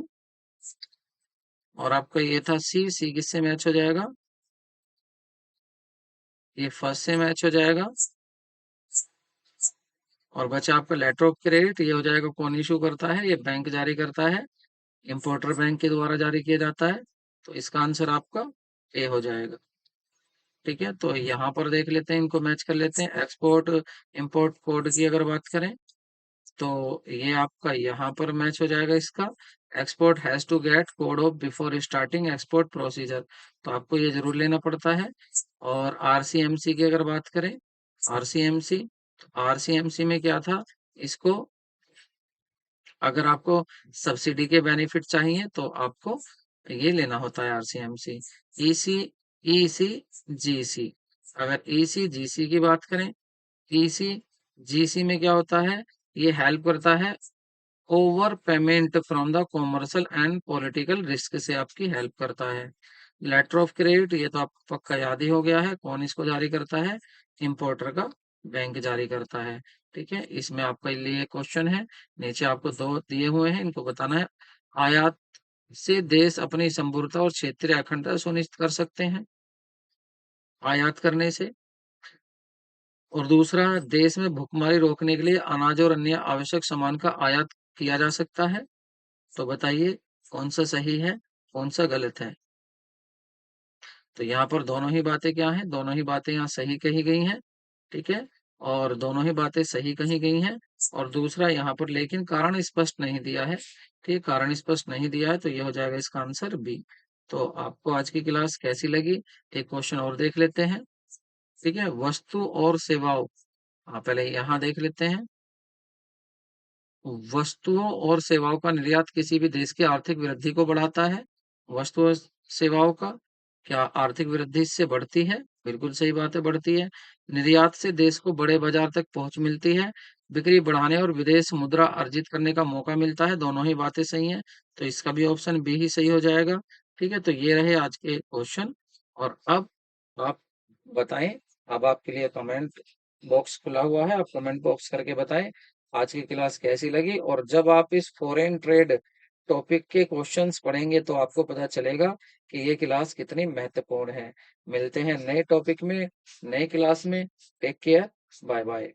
और आपका ये था सी, सी किससे मैच हो जाएगा? ये फर्स्ट से मैच हो जाएगा। और बचा आपका लेटर ऑफ क्रेडिट, ये हो जाएगा कौन इशू करता है? ये बैंक जारी करता है, इंपोर्टर बैंक के द्वारा जारी किया जाता है। तो इसका आंसर आपका ए हो जाएगा। ठीक है, तो यहाँ पर देख लेते हैं, इनको मैच कर लेते हैं। एक्सपोर्ट इंपोर्ट कोड की अगर बात करें तो ये आपका यहाँ पर मैच हो जाएगा इसका। Export has to get code of before starting export procedure, तो आपको ये जरूर लेना पड़ता है। और आरसीएमसी की अगर बात करें, आरसीएमसी, आरसीएमसी में क्या था? इसको अगर आपको सब्सिडी के बेनिफिट चाहिए तो आपको ये लेना होता है आरसीएमसी। ईसी, ईसी, जीसी, अगर ईसी जीसी की बात करें, ईसी जीसी में क्या होता है? ये हेल्प करता है over payment from the commercial and political risk से आपकी हेल्प करता है। लेटर ऑफ क्रेडिट, ये तो आपको पक्का याद ही हो गया है, कौन इसको जारी करता है? इंपोर्टर का बैंक जारी करता है। ठीक है, इसमें आपका लिए क्वेश्चन है, नीचे आपको दो दिए हुए हैं, इनको बताना है। आयात से देश अपनी संप्रभुता और क्षेत्रीय अखंडता सुनिश्चित कर सकते हैं, आयात करने से। और दूसरा, देश में भुखमरी रोकने के लिए अनाज और अन्य आवश्यक सामान का आयात किया जा सकता है। तो बताइए कौन सा सही है, कौन सा गलत है? तो यहाँ पर दोनों ही बातें क्या हैं? दोनों ही बातें यहाँ सही कही गई हैं। ठीक है, और दोनों ही बातें सही कही गई हैं। और दूसरा यहाँ पर लेकिन कारण स्पष्ट नहीं दिया है। ठीक है, कारण स्पष्ट नहीं दिया है तो ये हो जाएगा इसका आंसर बी। तो आपको आज की क्लास कैसी लगी? एक क्वेश्चन और देख लेते हैं। ठीक है, वस्तु और सेवाओं, पहले यहाँ देख लेते हैं। वस्तुओं और सेवाओं का निर्यात किसी भी देश की आर्थिक वृद्धि को बढ़ाता है। वस्तु और सेवाओं का क्या आर्थिक वृद्धि इससे बढ़ती है? बिल्कुल सही बात है, बढ़ती है। निर्यात से देश को बड़े बाजार तक पहुंच मिलती है। बिक्री बढ़ाने और विदेश मुद्रा अर्जित करने का मौका मिलता है। दोनों ही बातें सही हैं, तो इसका भी ऑप्शन बी ही सही हो जाएगा। ठीक है, तो ये रहे आज के क्वेश्चन। और अब आप बताएं, अब आपके लिए कमेंट बॉक्स खुला हुआ है, आप कमेंट बॉक्स करके बताएं आज की क्लास कैसी लगी। और जब आप इस फॉरेन ट्रेड टॉपिक के क्वेश्चंस पढ़ेंगे तो आपको पता चलेगा कि ये क्लास कितनी महत्वपूर्ण है। मिलते हैं नए टॉपिक में, नई क्लास में। Take care, bye bye.